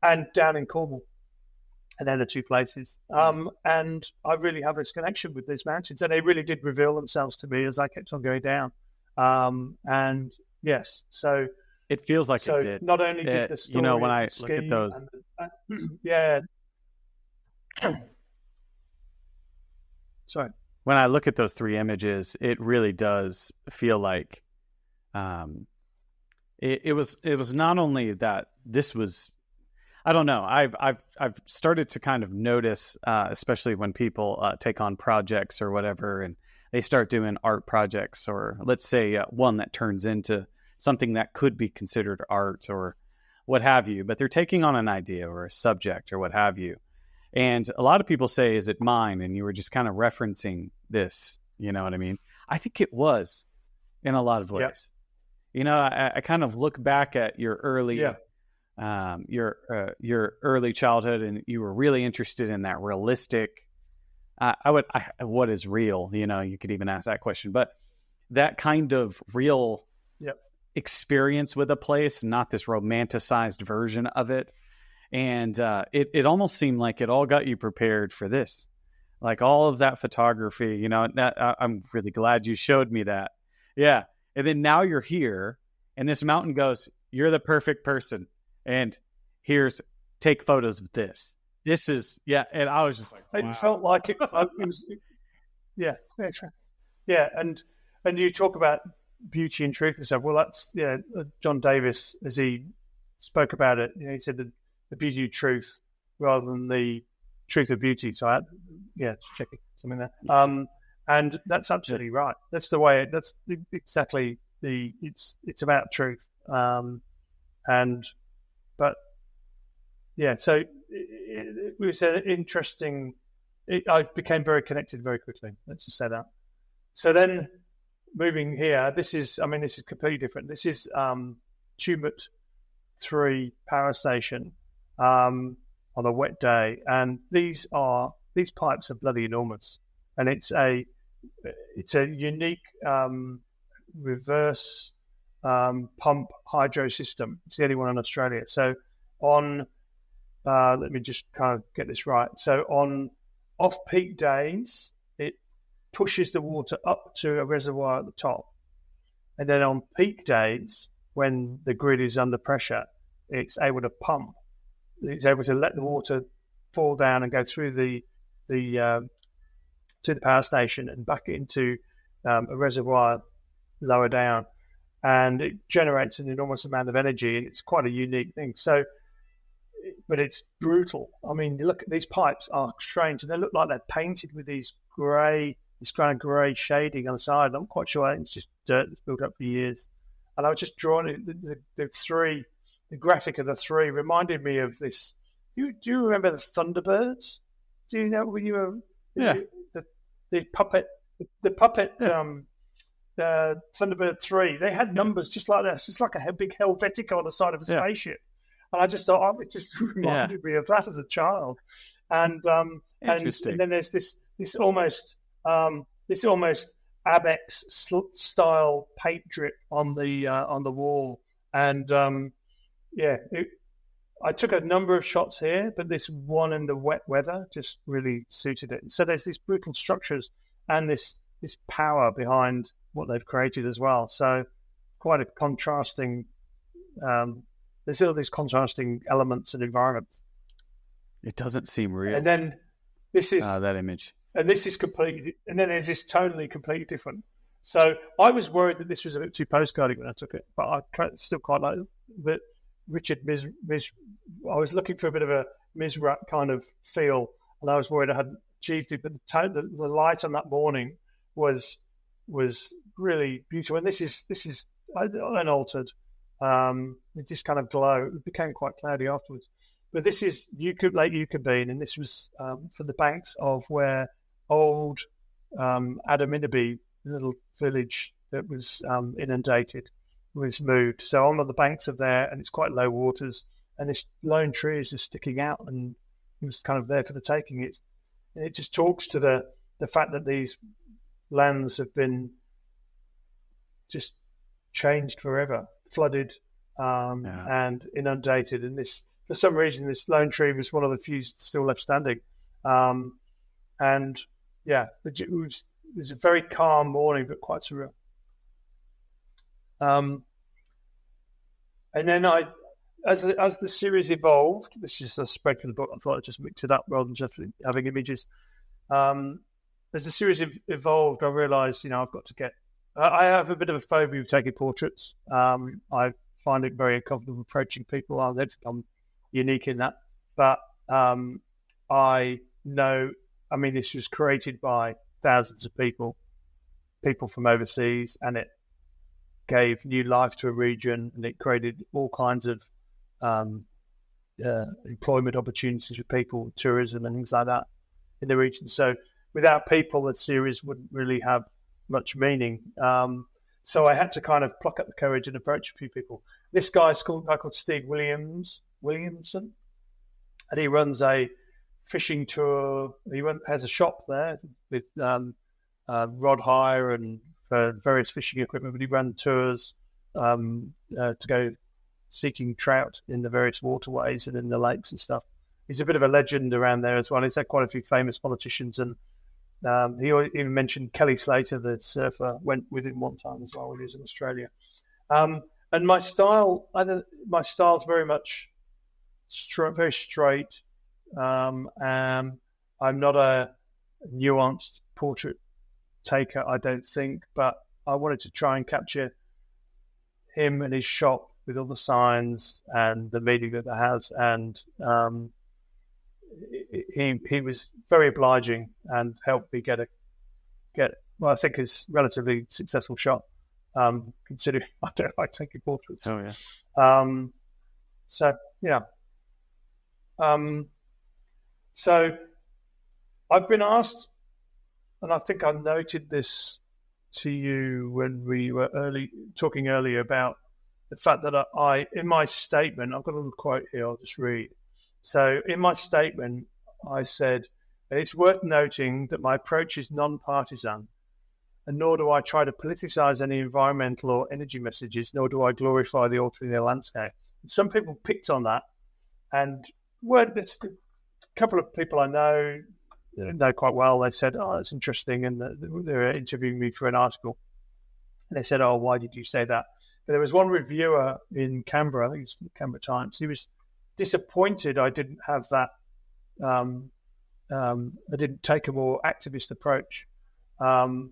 and down in Cornwall. And they're the two places. And I really have this connection with these mountains, and they really did reveal themselves to me as I kept on going down. And yes, so it feels like it did. Not only did the story, when I look at those, sorry. When I look at those three images, it really does feel like it was not only that this was. I don't know. I've started to kind of notice, especially when people take on projects or whatever, and they start doing art projects, or let's say one that turns into something that could be considered art or what have you, but they're taking on an idea or a subject or what have you. And a lot of people say, is it mine? And you were just kind of referencing this, you know what I mean? I think it was in a lot of ways. Yeah. I kind of look back at your early, your early childhood, and you were really interested in that realistic, what is real? You could even ask that question, but that kind of real experience with a place, not this romanticized version of it. And it almost seemed like it all got you prepared for this. like all of that photography, I'm really glad you showed me that. Yeah. And then now you're here and this mountain goes, you're the perfect person. And take photos of this. This is, yeah. And I was just like, wow. It felt like it was, yeah. That's right. Yeah. And you talk about beauty and truth and stuff. Well, that's, John Davis, as he spoke about it, he said the beauty of truth rather than the truth of beauty. So checking something there. And that's absolutely right. That's the way. That's exactly it's about truth. So it was an interesting. I became very connected very quickly. Let's just say that. So then, moving here, this is completely different. This is Tumut 3 power station on a wet day, and these pipes are bloody enormous, and it's a unique reverse pump hydro system. It's the only one in Australia. So on let me just kind of get this right. So on off-peak days, it pushes the water up to a reservoir at the top, and then on peak days, when the grid is under pressure, it's able to pump. It's able to let the water fall down and go through the to the power station and back into a reservoir lower down, and it generates an enormous amount of energy, and it's quite a unique thing. So, but it's brutal. I mean, you look at these pipes are strange, and they look like they're painted with this kind of grey shading on the side. I'm quite sure it's just dirt that's built up for years. And I was just drawing the graphic of the 3 reminded me of this. Do you remember the Thunderbirds? Do you know when you were the puppet Thunderbird 3? They had numbers just like this. It's like a big Helvetica on the side of a spaceship. And I just thought, it just reminded me of that as a child. And and then there's this almost Abex style paint drip on the wall, and I took a number of shots here, but this one in the wet weather just really suited it. So there's these brutal structures and this power behind what they've created as well. So quite a contrasting. There's all these contrasting elements and environments. It doesn't seem real. And then this is that image. And this is completely. And then there's this tonally completely different. So I was worried that this was a bit too postcardy when I took it, but I still quite like it. But Richard I was looking for a bit of a Mizrac kind of feel, and I was worried I hadn't achieved it. But the light on that morning was really beautiful, and this is unaltered. It just kind of glowed. It became quite cloudy afterwards. But this is Lake Ukabine, and this was from the banks of where old Adaminaby, the little village that was inundated, was moved. So I'm on the banks of there, and it's quite low waters, and this lone tree is just sticking out, and it was kind of there for the taking. It just talks to the fact that these lands have been just changed forever, flooded and inundated, and this, for some reason, this lone tree was one of the few still left standing. It was a very calm morning, but quite surreal. And then as the series evolved, this is a spread from the book. I thought I'd just mix it up rather than just having images. As the series evolved, I realised, I've got to get. I have a bit of a phobia of taking portraits. I find it very uncomfortable approaching people. I'm unique in that, but I know. I mean, this was created by thousands of people from overseas, and it gave new life to a region, and it created all kinds of employment opportunities for people, tourism and things like that in the region. So without people, the series wouldn't really have much meaning. So I had to kind of pluck up the courage and approach a few people. This guy's called Steve Williamson, and he runs a fishing tour. He has a shop there with rod hire and for various fishing equipment, but he ran tours to go seeking trout in the various waterways and in the lakes and stuff. he's a bit of a legend around there as well. He's had quite a few famous politicians, and he even mentioned Kelly Slater, the surfer, went with him one time as well when he was in Australia. And my style's very much very straight. I'm not a nuanced portrait taker, I don't think, but I wanted to try and capture him and his shop with all the signs and the meaning that it has. And he was very obliging and helped me get I think his relatively successful shot. Considering I don't like taking portraits. Oh yeah. So yeah. So I've been asked, and I think I noted this to you when we were talking earlier about the fact that I in my statement, I've got a little quote here, I'll just read. So in my statement, I said, it's worth noting that my approach is non-partisan, and nor do I try to politicize any environmental or energy messages, nor do I glorify the altering their landscape. Some people picked on that, and there's a couple of people I know quite well. They said, "Oh, that's interesting," and they were interviewing me for an article. And they said, "Oh, why did you say that?" But there was one reviewer in Canberra, I think it's the Canberra Times. He was disappointed I didn't have that. I didn't take a more activist approach. And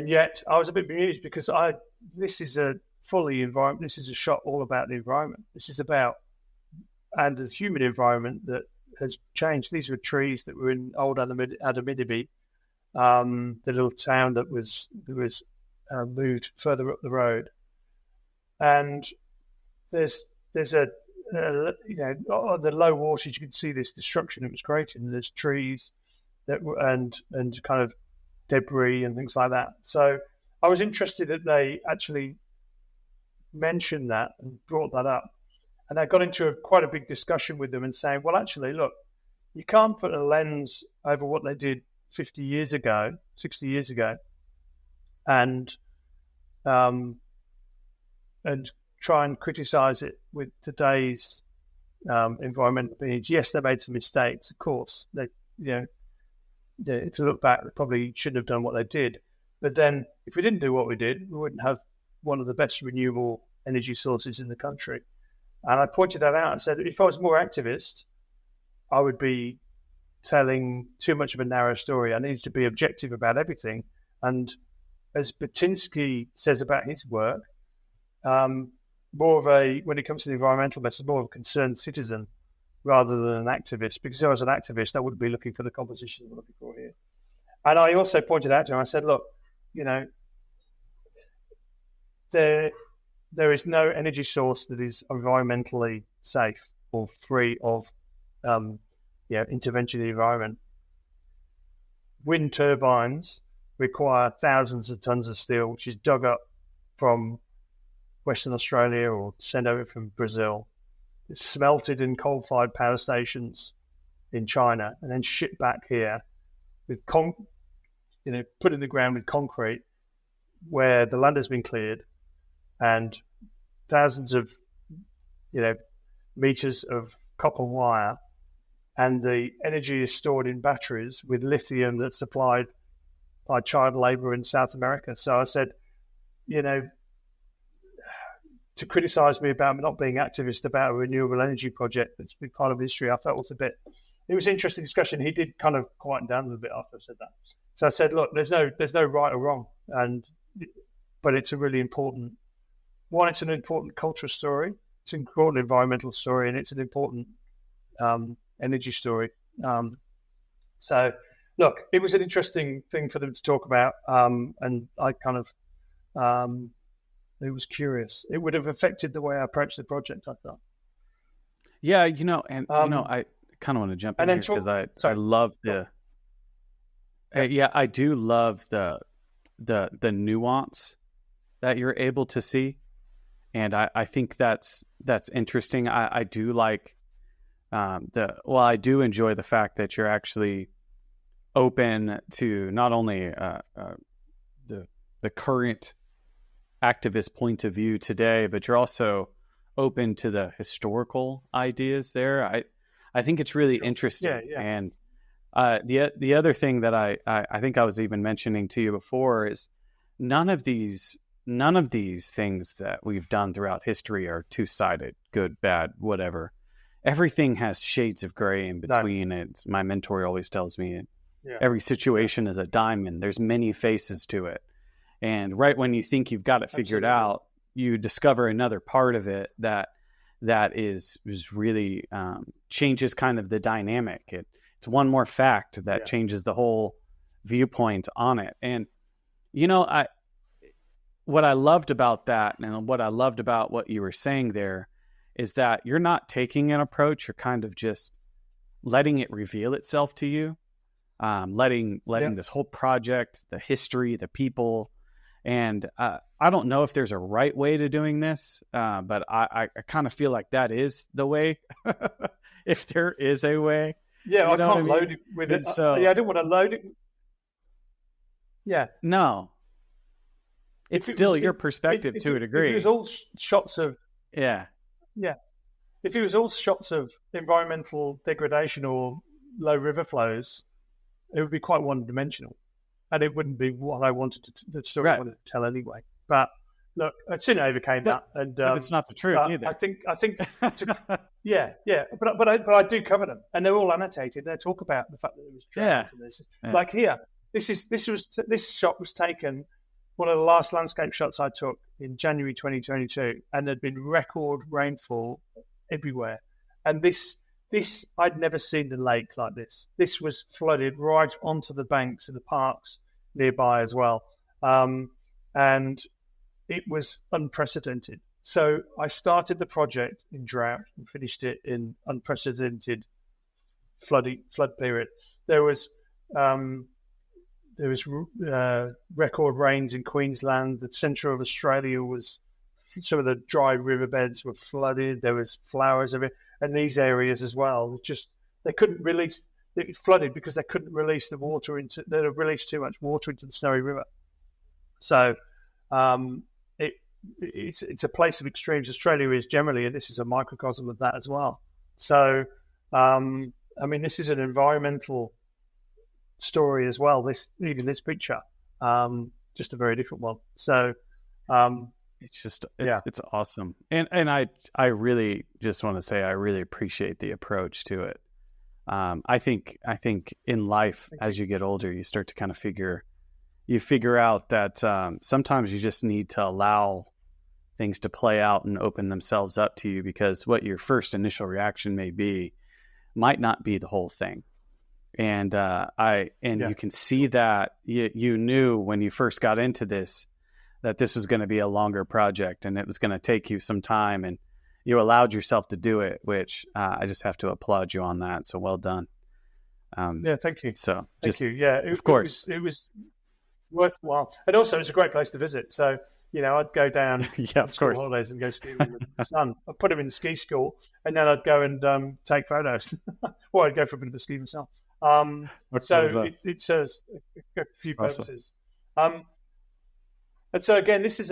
yet I was a bit bemused because this is a shot all about the environment. This is about, and the human environment that has changed. These were trees that were in old Adamidibi, the little town that was moved further up the road. And there's on the low waters, you can see this destruction that was created. And there's trees and kind of debris and things like that. So I was interested that they actually mentioned that and brought that up. And I got into quite a big discussion with them and saying, well, actually, look, you can't put a lens over what they did 50 years ago, 60 years ago, and try and criticize it with today's environmental needs. Yes, they made some mistakes, of course. To look back, they probably shouldn't have done what they did. But then, if we didn't do what we did, we wouldn't have one of the best renewable energy sources in the country. And I pointed that out and said, if I was more activist, I would be telling too much of a narrow story. I needed to be objective about everything. And as Batinsky says about his work, when it comes to the environmental message, more of a concerned citizen rather than an activist. Because if I was an activist, I wouldn't be looking for the composition we're looking for here. And I also pointed out to him, I said, look, there is no energy source that is environmentally safe or free of intervention in the environment. Wind turbines require thousands of tons of steel, which is dug up from Western Australia or sent over from Brazil. It's smelted in coal-fired power stations in China and then shipped back here with put in the ground with concrete where the land has been cleared and thousands of meters of copper wire, and the energy is stored in batteries with lithium that's supplied by child labor in South America. So I said, to criticize me about not being activist about a renewable energy project that's been part of history, I felt it was an interesting discussion. He did kind of quieten down a little bit after I said that. So I said, look, there's no right or wrong, but it's a really important one. It's an important cultural story. It's an important environmental story, and it's an important energy story. So look, it was an interesting thing for them to talk about, and I kind of it was curious. It would have affected the way I approached the project, I thought. Yeah, I kind of want to jump in here because I love I do love the nuance that you're able to see, and I think that's interesting. I do like I do enjoy the fact that you're actually open to not only the current activist point of view today, but you're also open to the historical ideas there. I think it's really Sure. interesting. Yeah. And the other thing that I think I was even mentioning to you before is none of these things that we've done throughout history are two-sided, good, bad, whatever. Everything has shades of gray in between. It's, my mentor always tells me, every situation is a diamond. There's many faces to it. And right when you think you've got it figured out, you discover another part of it that is really changes kind of the dynamic. It's one more fact that changes the whole viewpoint on it. And, you know, what I loved about that, and what I loved about what you were saying there, is that you're not taking an approach. You're kind of just letting it reveal itself to you, letting this whole project, the history, the people. And I don't know if there's a right way to doing this, but I kind of feel like that is the way, if there is a way. Yeah, I can't load it with it. So, I didn't want to load it. Yeah. No. It's still your perspective to a degree. If it was all shots of... Yeah. Yeah. If it was all shots of environmental degradation or low river flows, it would be quite one-dimensional. And it wouldn't be what I wanted the story I wanted to tell anyway. But look, I soon overcame that. And but it's not the truth either. I think But I do cover them, and they're all annotated. They talk about the fact that it was drought. Like here, this shot was taken. One of the last landscape shots I took in January 2022, and there'd been record rainfall everywhere. And this I'd never seen the lake like this. This was flooded right onto the banks of the parks nearby as well, and it was unprecedented. So I started the project in drought and finished it in unprecedented flood period. There was record rains in Queensland. The centre of Australia was, some of the dry riverbeds were flooded. There was flowers of it, and these areas as well. They couldn't release. It flooded because they couldn't release the water into. They had released too much water into the Snowy River. So, it's a place of extremes. Australia is generally, and this is a microcosm of that as well. So, I mean, this is an environmental story as well. This picture, just a very different one. So, it's awesome. And I really just want to say I really appreciate the approach to it. I think in life, as you get older, you start to kind of figure out that sometimes you just need to allow things to play out and open themselves up to you, because what your first initial reaction might not be the whole thing. And you can see that you knew when you first got into this that this was going to be a longer project and it was going to take you some time, and you allowed yourself to do it, which I just have to applaud you on that. So well done. Thank you. So thank you. Yeah, of course, it was worthwhile, and also it's a great place to visit. So I'd go down on school holidays and go skiing with the son. I'd put him in ski school, and then I'd go and take photos, or I'd go for a bit of the ski myself. So it serves a few purposes. Awesome. And so again, so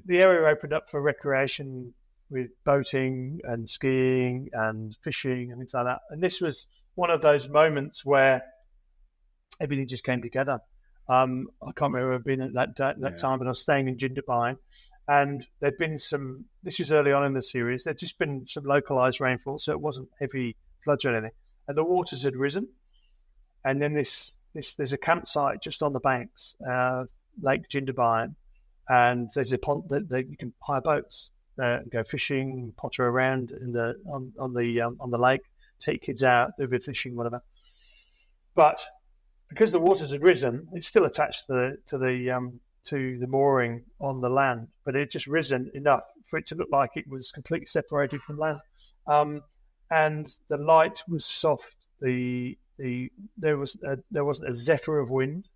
the area opened up for recreation with boating and skiing and fishing and things like that. And this was one of those moments where everything just came together. I can't remember being at that time, but I was staying in Jindabyne, and there'd been this was early on in the series, there'd just been some localized rainfall, so it wasn't heavy floods or anything. And the waters had risen. And then there's a campsite just on the banks, Lake Jindabyne, and there's a pond that you can hire boats, go fishing, potter around on the lake, take kids out, do a bit of fishing, whatever. But because the waters had risen, it's still attached to the mooring on the land, but it had just risen enough for it to look like it was completely separated from land. And the light was soft. There wasn't a zephyr of wind,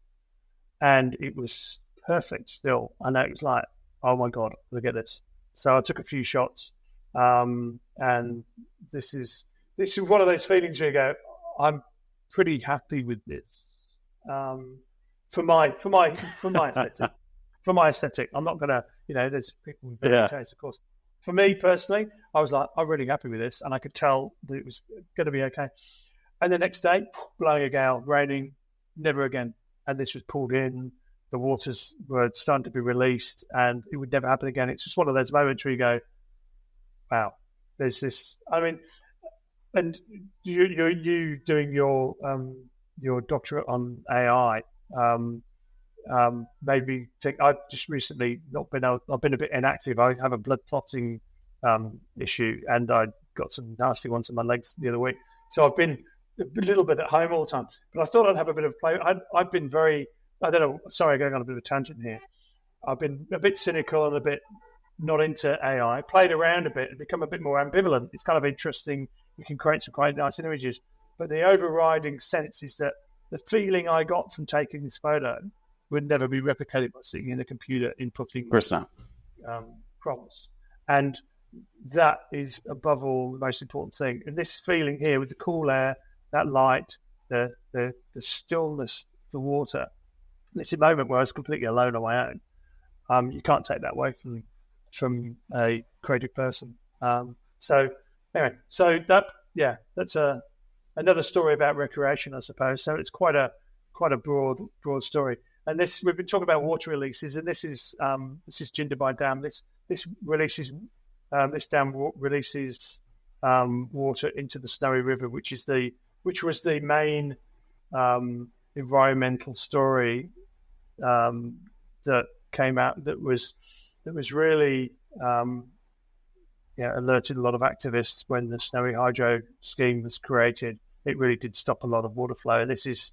and it was perfect still. And it was like, oh my God, look at this. So I took a few shots, and this is one of those feelings where you go, I'm pretty happy with this. For my aesthetic. For my aesthetic, I'm not gonna, there's people with better taste, of course. for me personally, I was like, I'm really happy with this, and I could tell that it was going to be okay. And the next day, blowing a gale, raining, never again. And this was pulled in, the waters were starting to be released, and it would never happen again. It's just one of those moments where you go, wow, there's this. I mean, and you doing your doctorate on AI made me think. I've just recently I've been a bit inactive. I have a blood clotting issue, and I got some nasty ones in my legs the other week. So I've been a little bit at home all the time. But I thought I'd have a bit of play. I've been very. I don't know. Sorry, I'm going on a bit of a tangent here. I've been a bit cynical and a bit not into AI. Played around a bit and become a bit more ambivalent. It's kind of interesting. You can create some quite nice images. But the overriding sense is that the feeling I got from taking this photo would never be replicated by sitting in the computer inputting Of course not. prompts. And that is, above all, the most important thing. And this feeling here with the cool air, that light, the stillness of the water, it's a moment where I was completely alone on my own. You can't take that away from a creative person. So anyway, that's another story about recreation, I suppose. So it's quite a broad story. And this, we've been talking about water releases, and this is Jindabyne Dam. This releases this dam releases water into the Snowy River, which was the main environmental story that came out. That was really alerted a lot of activists when the Snowy Hydro scheme was created. It really did stop a lot of water flow. And this is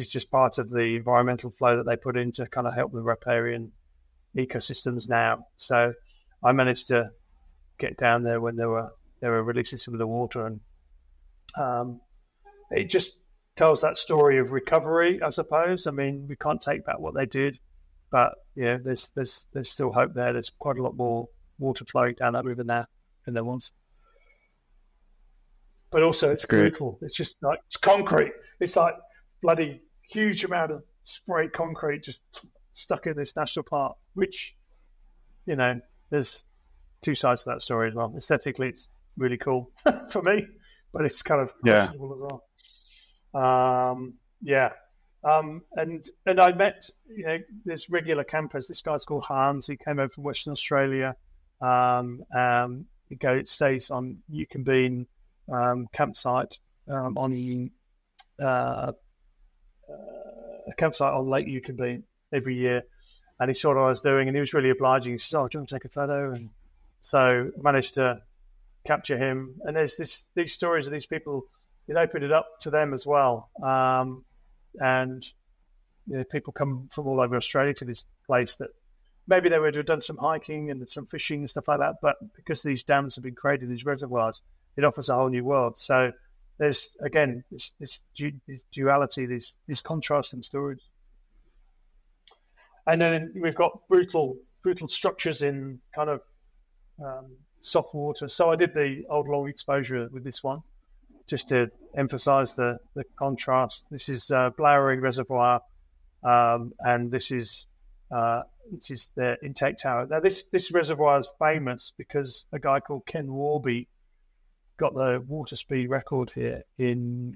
just part of the environmental flow that they put in to kind of help the riparian ecosystems now. So I managed to get down there when they were releasing some of the water, and it just tells that story of recovery, I suppose. I mean, we can't take back what they did, but there's still hope there. There's quite a lot more water flowing down that river now than there was. But also, it's brutal. It's just like, it's concrete. It's like bloody huge amount of spray concrete just stuck in this national park, which, there's two sides to that story as well. Aesthetically, it's really cool for me, but it's kind of questionable as well. And I met, this regular campers. This guy's called Hans. He came over from Western Australia. He stays on Yukonbean campsite on the a campsite on Lake Yukonbean every year, and he saw what I was doing, and he was really obliging. He says, "Oh, do you want to take a photo?" And so I managed to capture him. And there's these stories of these people. It opened it up to them as well, and people come from all over Australia to this place that maybe they would have done some hiking and some fishing and stuff like that, but because these dams have been created, these reservoirs, it offers a whole new world. So there's, again, this duality, these contrasting stories. And then we've got brutal structures in kind of soft water. So I did the old long exposure with this one, just to emphasize the contrast. This is Blowering Reservoir, and this is the intake tower. Now, this reservoir is famous because a guy called Ken Warby got the water speed record here in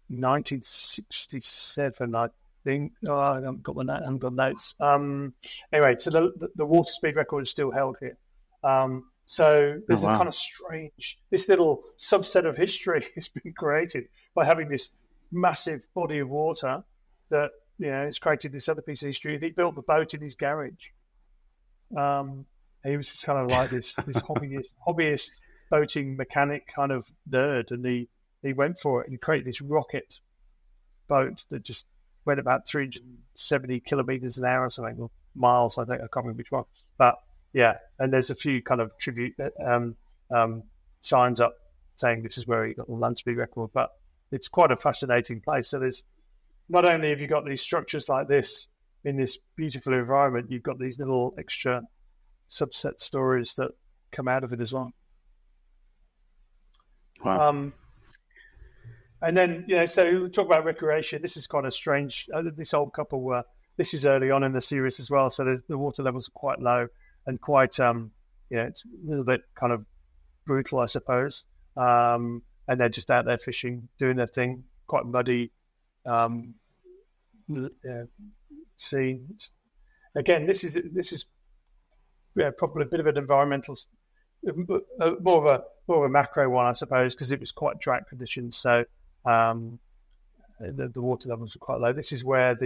1967, I think. Oh, I haven't got notes. Anyway, so the water speed record is still held here. So there's a kind of strange, this little subset of history has been created by having this massive body of water that, it's created this other piece of history. He built the boat in his garage. He was just kind of like this hobbyist boating mechanic kind of nerd, and he went for it and created this rocket boat that just went about 370 kilometers an hour or something, or miles, I think. I can't remember which one. But yeah, and there's a few kind of tribute signs up saying this is where he got the land speed record. But it's quite a fascinating place. So there's not only have you got these structures like this in this beautiful environment, you've got these little extra subset stories that come out of it as well. Wow. And then, so we talk about recreation. This is kind of strange. This old couple were, this is early on in the series as well. So the water levels are quite low and quite it's a little bit kind of brutal, I suppose. And they're just out there fishing, doing their thing, quite muddy sea. Again, this is probably a bit of an environmental, more of a macro one, I suppose, because it was quite drought conditions. So the water levels were quite low. This is where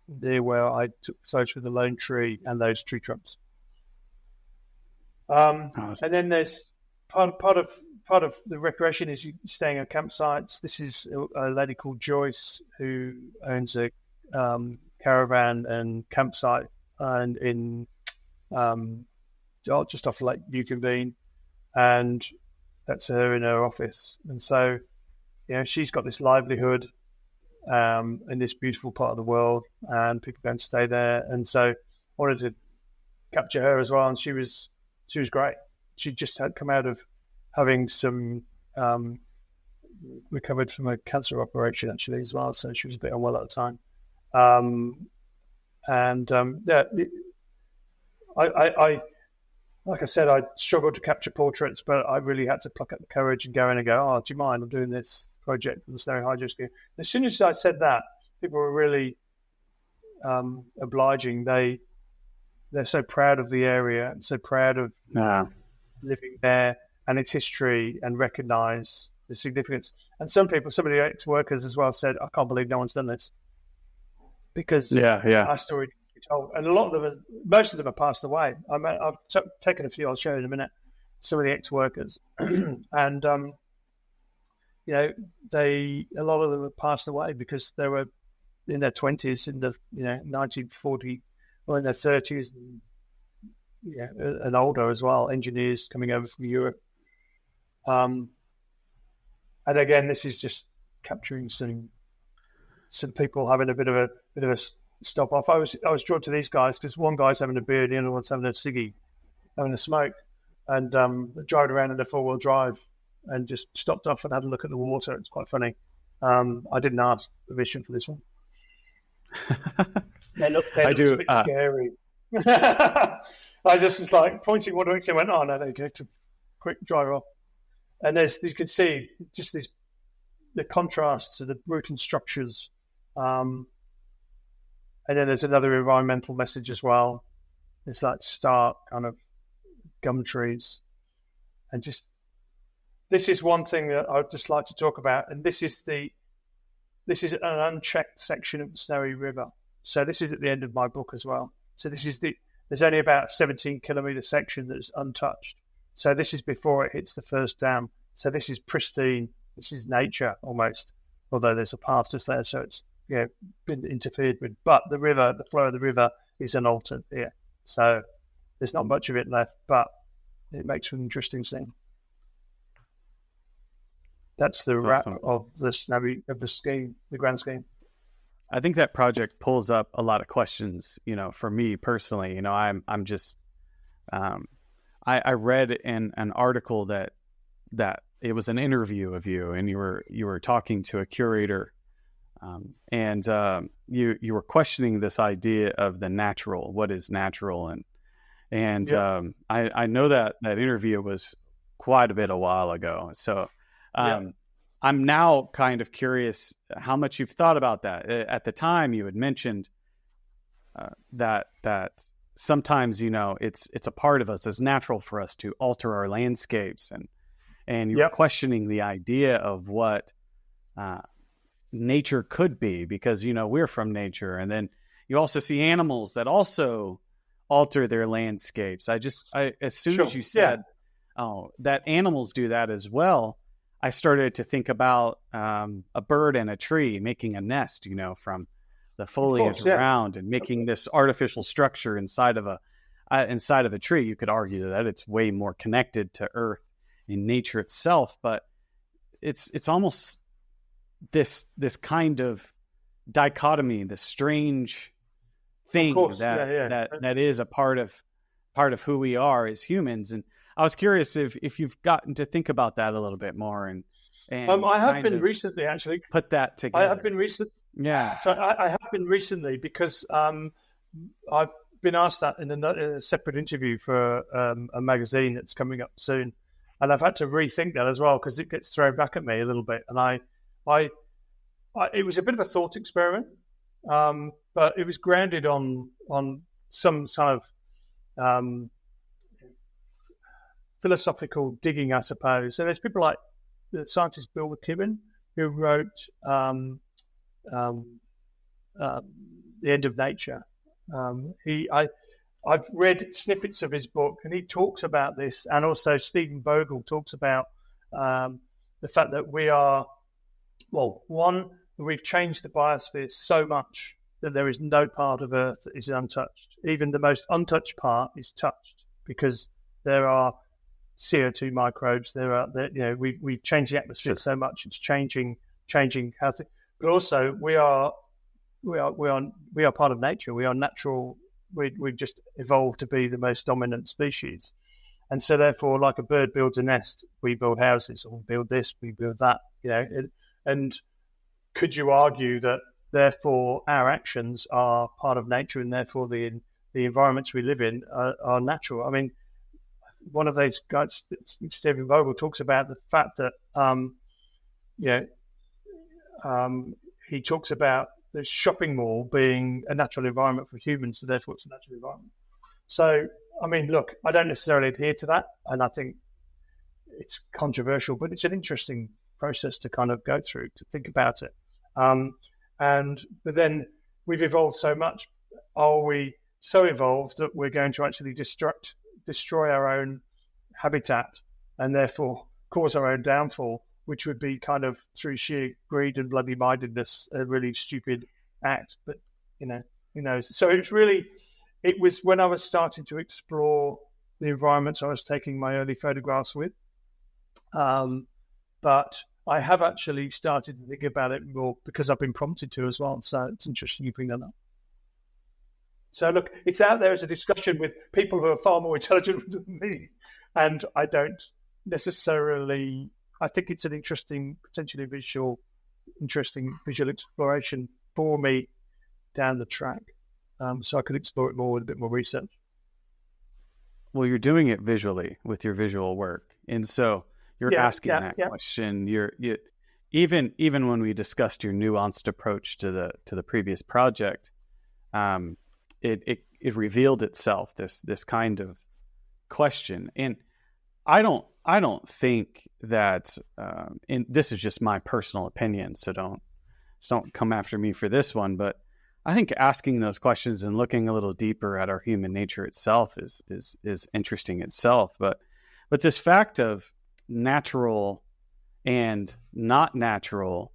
where I took photos with the lone tree and those tree trunks. And then there's part of the recreation is you staying at campsites. This is a lady called Joyce who owns a caravan and campsite and in just off Lake Newconvene, and that's her in her office. And so, she's got this livelihood in this beautiful part of the world, and people go and stay there. And so, I wanted to capture her as well. And she was great. She just had come out of having some recovered from a cancer operation actually as well. So she was a bit unwell at the time. I like I said, I struggled to capture portraits, but I really had to pluck up the courage and go in and go, "Oh, do you mind? I'm doing this project on the snowy hydro ski." As soon as I said that, people were really obliging. They're so proud of the area and so proud of living there and its history, and recognise the significance. And some of the ex-workers as well said, "I can't believe no one's done this," because our story needs to be told. And a lot of them, most of them have passed away. I've taken a few. I'll show you in a minute. Some of the ex-workers, and a lot of them have passed away because they were in their 20s in the 1940, or in their 30s, and older as well. Engineers coming over from Europe. And again, this is just capturing some people having a bit of a stop off. I was drawn to these guys because one guy's having a beer, the other one's having a ciggy, having a smoke, and driving around in a 4-wheel drive, and just stopped off and had a look at the water. It's quite funny. I didn't ask permission for this one. They looked a bit scary. I just was like pointing one direction and went, "Oh no, they go to quick drive off." And you can see just the contrast to the root and structures. And then there's another environmental message as well. It's like stark kind of gum trees. And just, this is one thing that I'd just like to talk about. And this is an unchecked section of the Snowy River. So this is at the end of my book as well. So there's only about a 17-kilometre section that's untouched. So this is before it hits the first dam. So this is pristine. This is nature almost, although there's a path just there, so it's been interfered with. But the flow of the river is unaltered here. So there's not much of it left, but it makes for an interesting scene. That's the wrap of the scheme, the grand scheme. I think that project pulls up a lot of questions, for me personally. I'm just, I read in an article that it was an interview of you, and you were talking to a curator, and you were questioning this idea of the natural, what is natural, and I know that interview was quite a while ago, so I'm now kind of curious how much you've thought about that. At the time, you had mentioned that sometimes, it's a part of us. It's natural for us to alter our landscapes, and you're questioning the idea of what nature could be, because we're from nature, and then you also see animals that also alter their landscapes. As soon as you said, that animals do that as well, I started to think about a bird and a tree making a nest, from the foliage around, and making this artificial structure inside of a tree. You could argue that it's way more connected to Earth in nature itself, but it's almost this kind of dichotomy, this strange thing that is a part of who we are as humans. And I was curious if you've gotten to think about that a little bit more, and I have been recently, actually. Put that together. I have been recently. Yeah. So I have been recently because I've been asked that in a separate interview for a magazine that's coming up soon, and I've had to rethink that as well because it gets thrown back at me a little bit. And it was a bit of a thought experiment, but it was grounded on some kind of philosophical digging, I suppose. So there's people like the scientist Bill McKibben, who wrote The End of Nature. I've read snippets of his book, and he talks about this, and also Stephen Bogle talks about the fact that we've changed the biosphere so much that there is no part of Earth that is untouched. Even the most untouched part is touched because there are CO2 microbes. We've changed the atmosphere so much; it's changing how. But also, we are part of nature. We are natural. We've just evolved to be the most dominant species, and so therefore, like a bird builds a nest, we build houses, or we build this, we build that. And could you argue that therefore our actions are part of nature, and therefore the environments we live in are natural? I mean, one of those guys, Stephen Vogel, talks about the fact that he talks about the shopping mall being a natural environment for humans, so therefore it's a natural environment. So, I mean, look, I don't necessarily adhere to that, and I think it's controversial, but it's an interesting process to kind of go through, to think about it. But then we've evolved so much. Are we so evolved that we're going to actually destroy our own habitat and therefore cause our own downfall, which would be kind of through sheer greed and bloody-mindedness, a really stupid act? But, who knows? So it was when I was starting to explore the environments I was taking my early photographs with. But I have actually started to think about it more because I've been prompted to as well. So it's interesting you bring that up. So look, it's out there as a discussion with people who are far more intelligent than me. And I don't necessarily, I think it's an interesting visual exploration for me down the track. So I could explore it more with a bit more research. Well, you're doing it visually with your visual work. And so you're asking that question. You even when we discussed your nuanced approach to the previous project, it revealed itself, this kind of question. And I don't think that, and this is just my personal opinion, so don't come after me for this one, but I think asking those questions and looking a little deeper at our human nature itself is interesting itself. But this fact of natural and not natural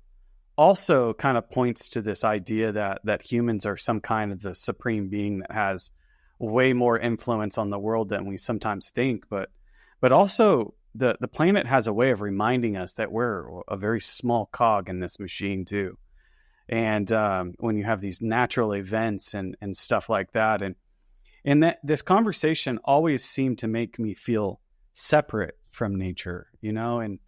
also kind of points to this idea that humans are some kind of the supreme being that has way more influence on the world than we sometimes think. But also the planet has a way of reminding us that we're a very small cog in this machine too. And when you have these natural events and stuff like that, and that this conversation always seemed to make me feel separate from nature, and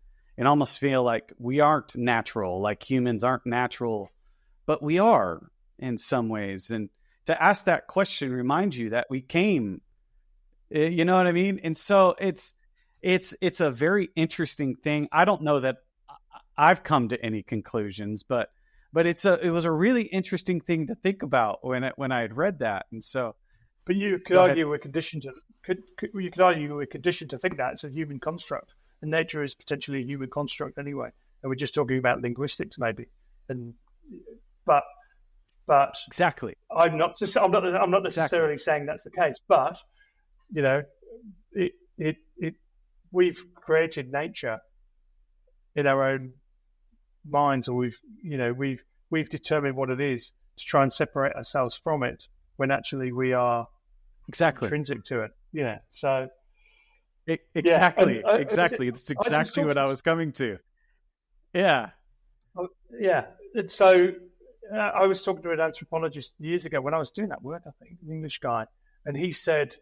almost feel like we aren't natural, like humans aren't natural, but we are in some ways. And to ask that question reminds you that we came, you know what I mean? And so it's a very interesting thing. I don't know that I've come to any conclusions, but it was a really interesting thing to think about when I had read that. And so, but you could argue we're conditioned to think that it's a human construct, and nature is potentially a human construct anyway. And we're just talking about linguistics, maybe. But exactly, I'm not necessarily saying that's the case. But we've created nature in our own minds, or we've determined what it is to try and separate ourselves from it when actually we are intrinsic to it. So exactly. It's exactly what I was coming to. Yeah. And so I was talking to an anthropologist years ago when I was doing that work, I think, an English guy, and he said,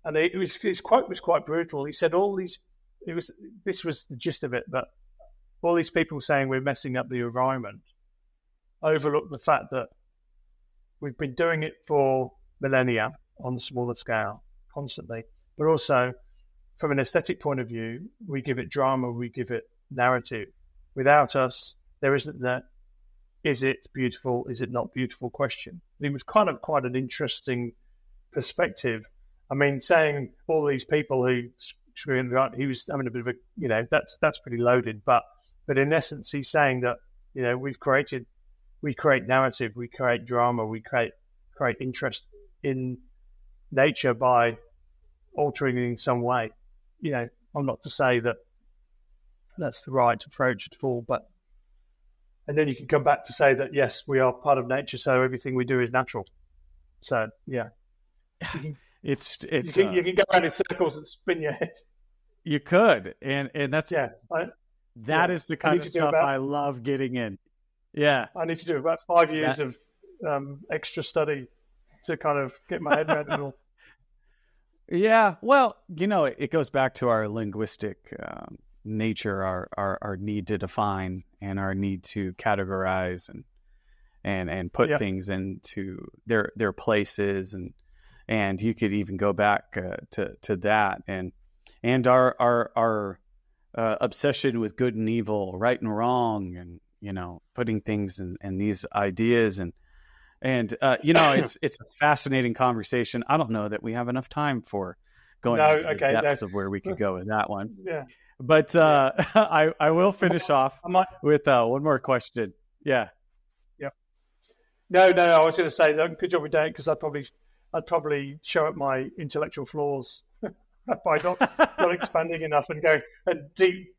and his quote was quite brutal. He said, this was the gist of it, but all these people saying we're messing up the environment overlook the fact that we've been doing it for millennia on the smaller scale constantly. But also, from an aesthetic point of view, we give it drama, we give it narrative. Without us, there isn't that is it beautiful, is it not beautiful question. It was kind of quite an interesting perspective. I mean, saying all these people who screwed right, he was having a bit of a, that's pretty loaded. But in essence, he's saying that, we create narrative, we create drama, we create interest in nature by altering it in some way. I'm not to say that that's the right approach at all, but and then you can come back to say that yes, we are part of nature, so everything we do is natural. So yeah, you can go around in circles and spin your head. You could, and that's that is the kind of stuff I love getting in. Yeah, I need to do about 5 years of extra study to kind of get my head around it all. Yeah, well, it goes back to our linguistic nature, our need to define and our need to categorize and put things into their places, and you could even go back to that and our obsession with good and evil, right and wrong, and putting things in these ideas and it's a fascinating conversation. I don't know that we have enough time for going into the depths of where we could go with that one. Yeah. But I will finish off with one more question. Yeah. Yeah. No. I was going to say, good job with that, because I'd probably show up my intellectual flaws by not expanding enough and going and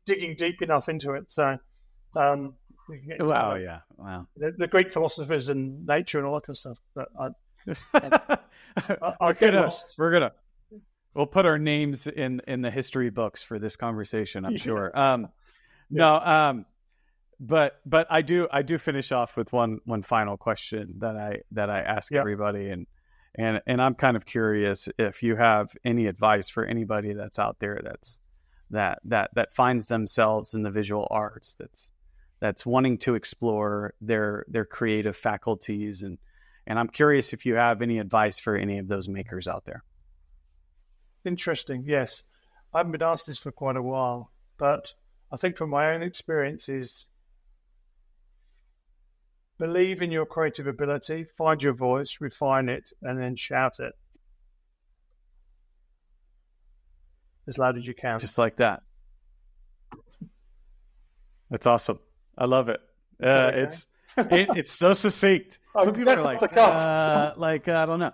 digging deep enough into it. So. Wow. The Greek philosophers and nature and all that kind of stuff. But we'll put our names in the history books for this conversation, I'm sure. But I do finish off with one final question that I ask everybody, and I'm kind of curious if you have any advice for anybody that's out there that finds themselves in the visual arts, that's wanting to explore their creative faculties, and I'm curious if you have any advice for any of those makers out there. Interesting. Yes, I haven't been asked this for quite a while, but I think from my own experience is believe in your creative ability, find your voice, refine it, and then shout it as loud as you can. Just like that. That's awesome. I love it. It's so succinct. Some people are like, I don't know.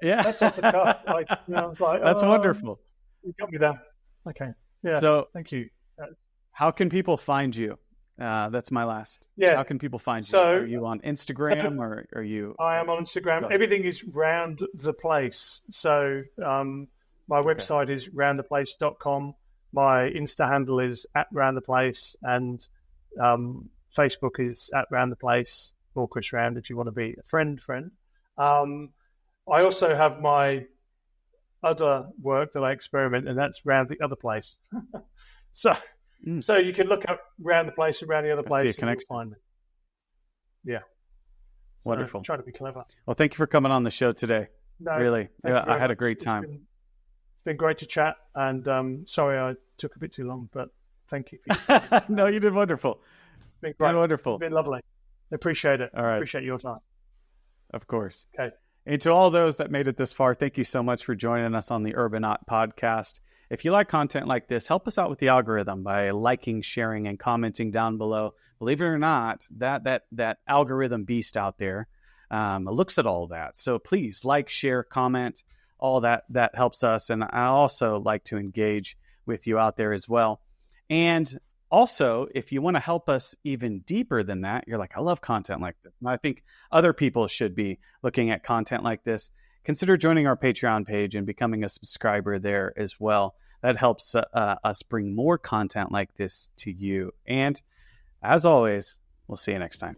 That's off the cuff. It's like, that's wonderful. You got me there. Okay. Yeah. So thank you. How can people find you? That's my last. Yeah. How can people find you? Are you on Instagram or are you? I am on Instagram. Everything is Round the Place. So my website is roundtheplace.com. My Insta handle is @roundtheplace, and Facebook is @roundtheplace, or Chris Round if you want to be a friend. I also have my other work that I experiment, and that's Round the Other Place. So you can look up Round the Place and Round the Other Place, and you'll find me. Yeah. So wonderful. Try to be clever. Well, thank you for coming on the show today. No, really, I had a great time. It's been great to chat, and sorry I took a bit too long, but thank you. No, you did wonderful. It's been great. Wonderful. It's been lovely. I appreciate it. All right. Appreciate your time. Of course. Okay. And to all those that made it this far, thank you so much for joining us on the Urbanaut Podcast. If you like content like this, help us out with the algorithm by liking, sharing, and commenting down below. Believe it or not, that algorithm beast out there looks at all that. So please like, share, comment, all that helps us. And I also like to engage with you out there as well. And also, if you want to help us even deeper than that, you're like, I love content like this, and I think other people should be looking at content like this, consider joining our Patreon page and becoming a subscriber there as well. That helps us bring more content like this to you. And as always, we'll see you next time.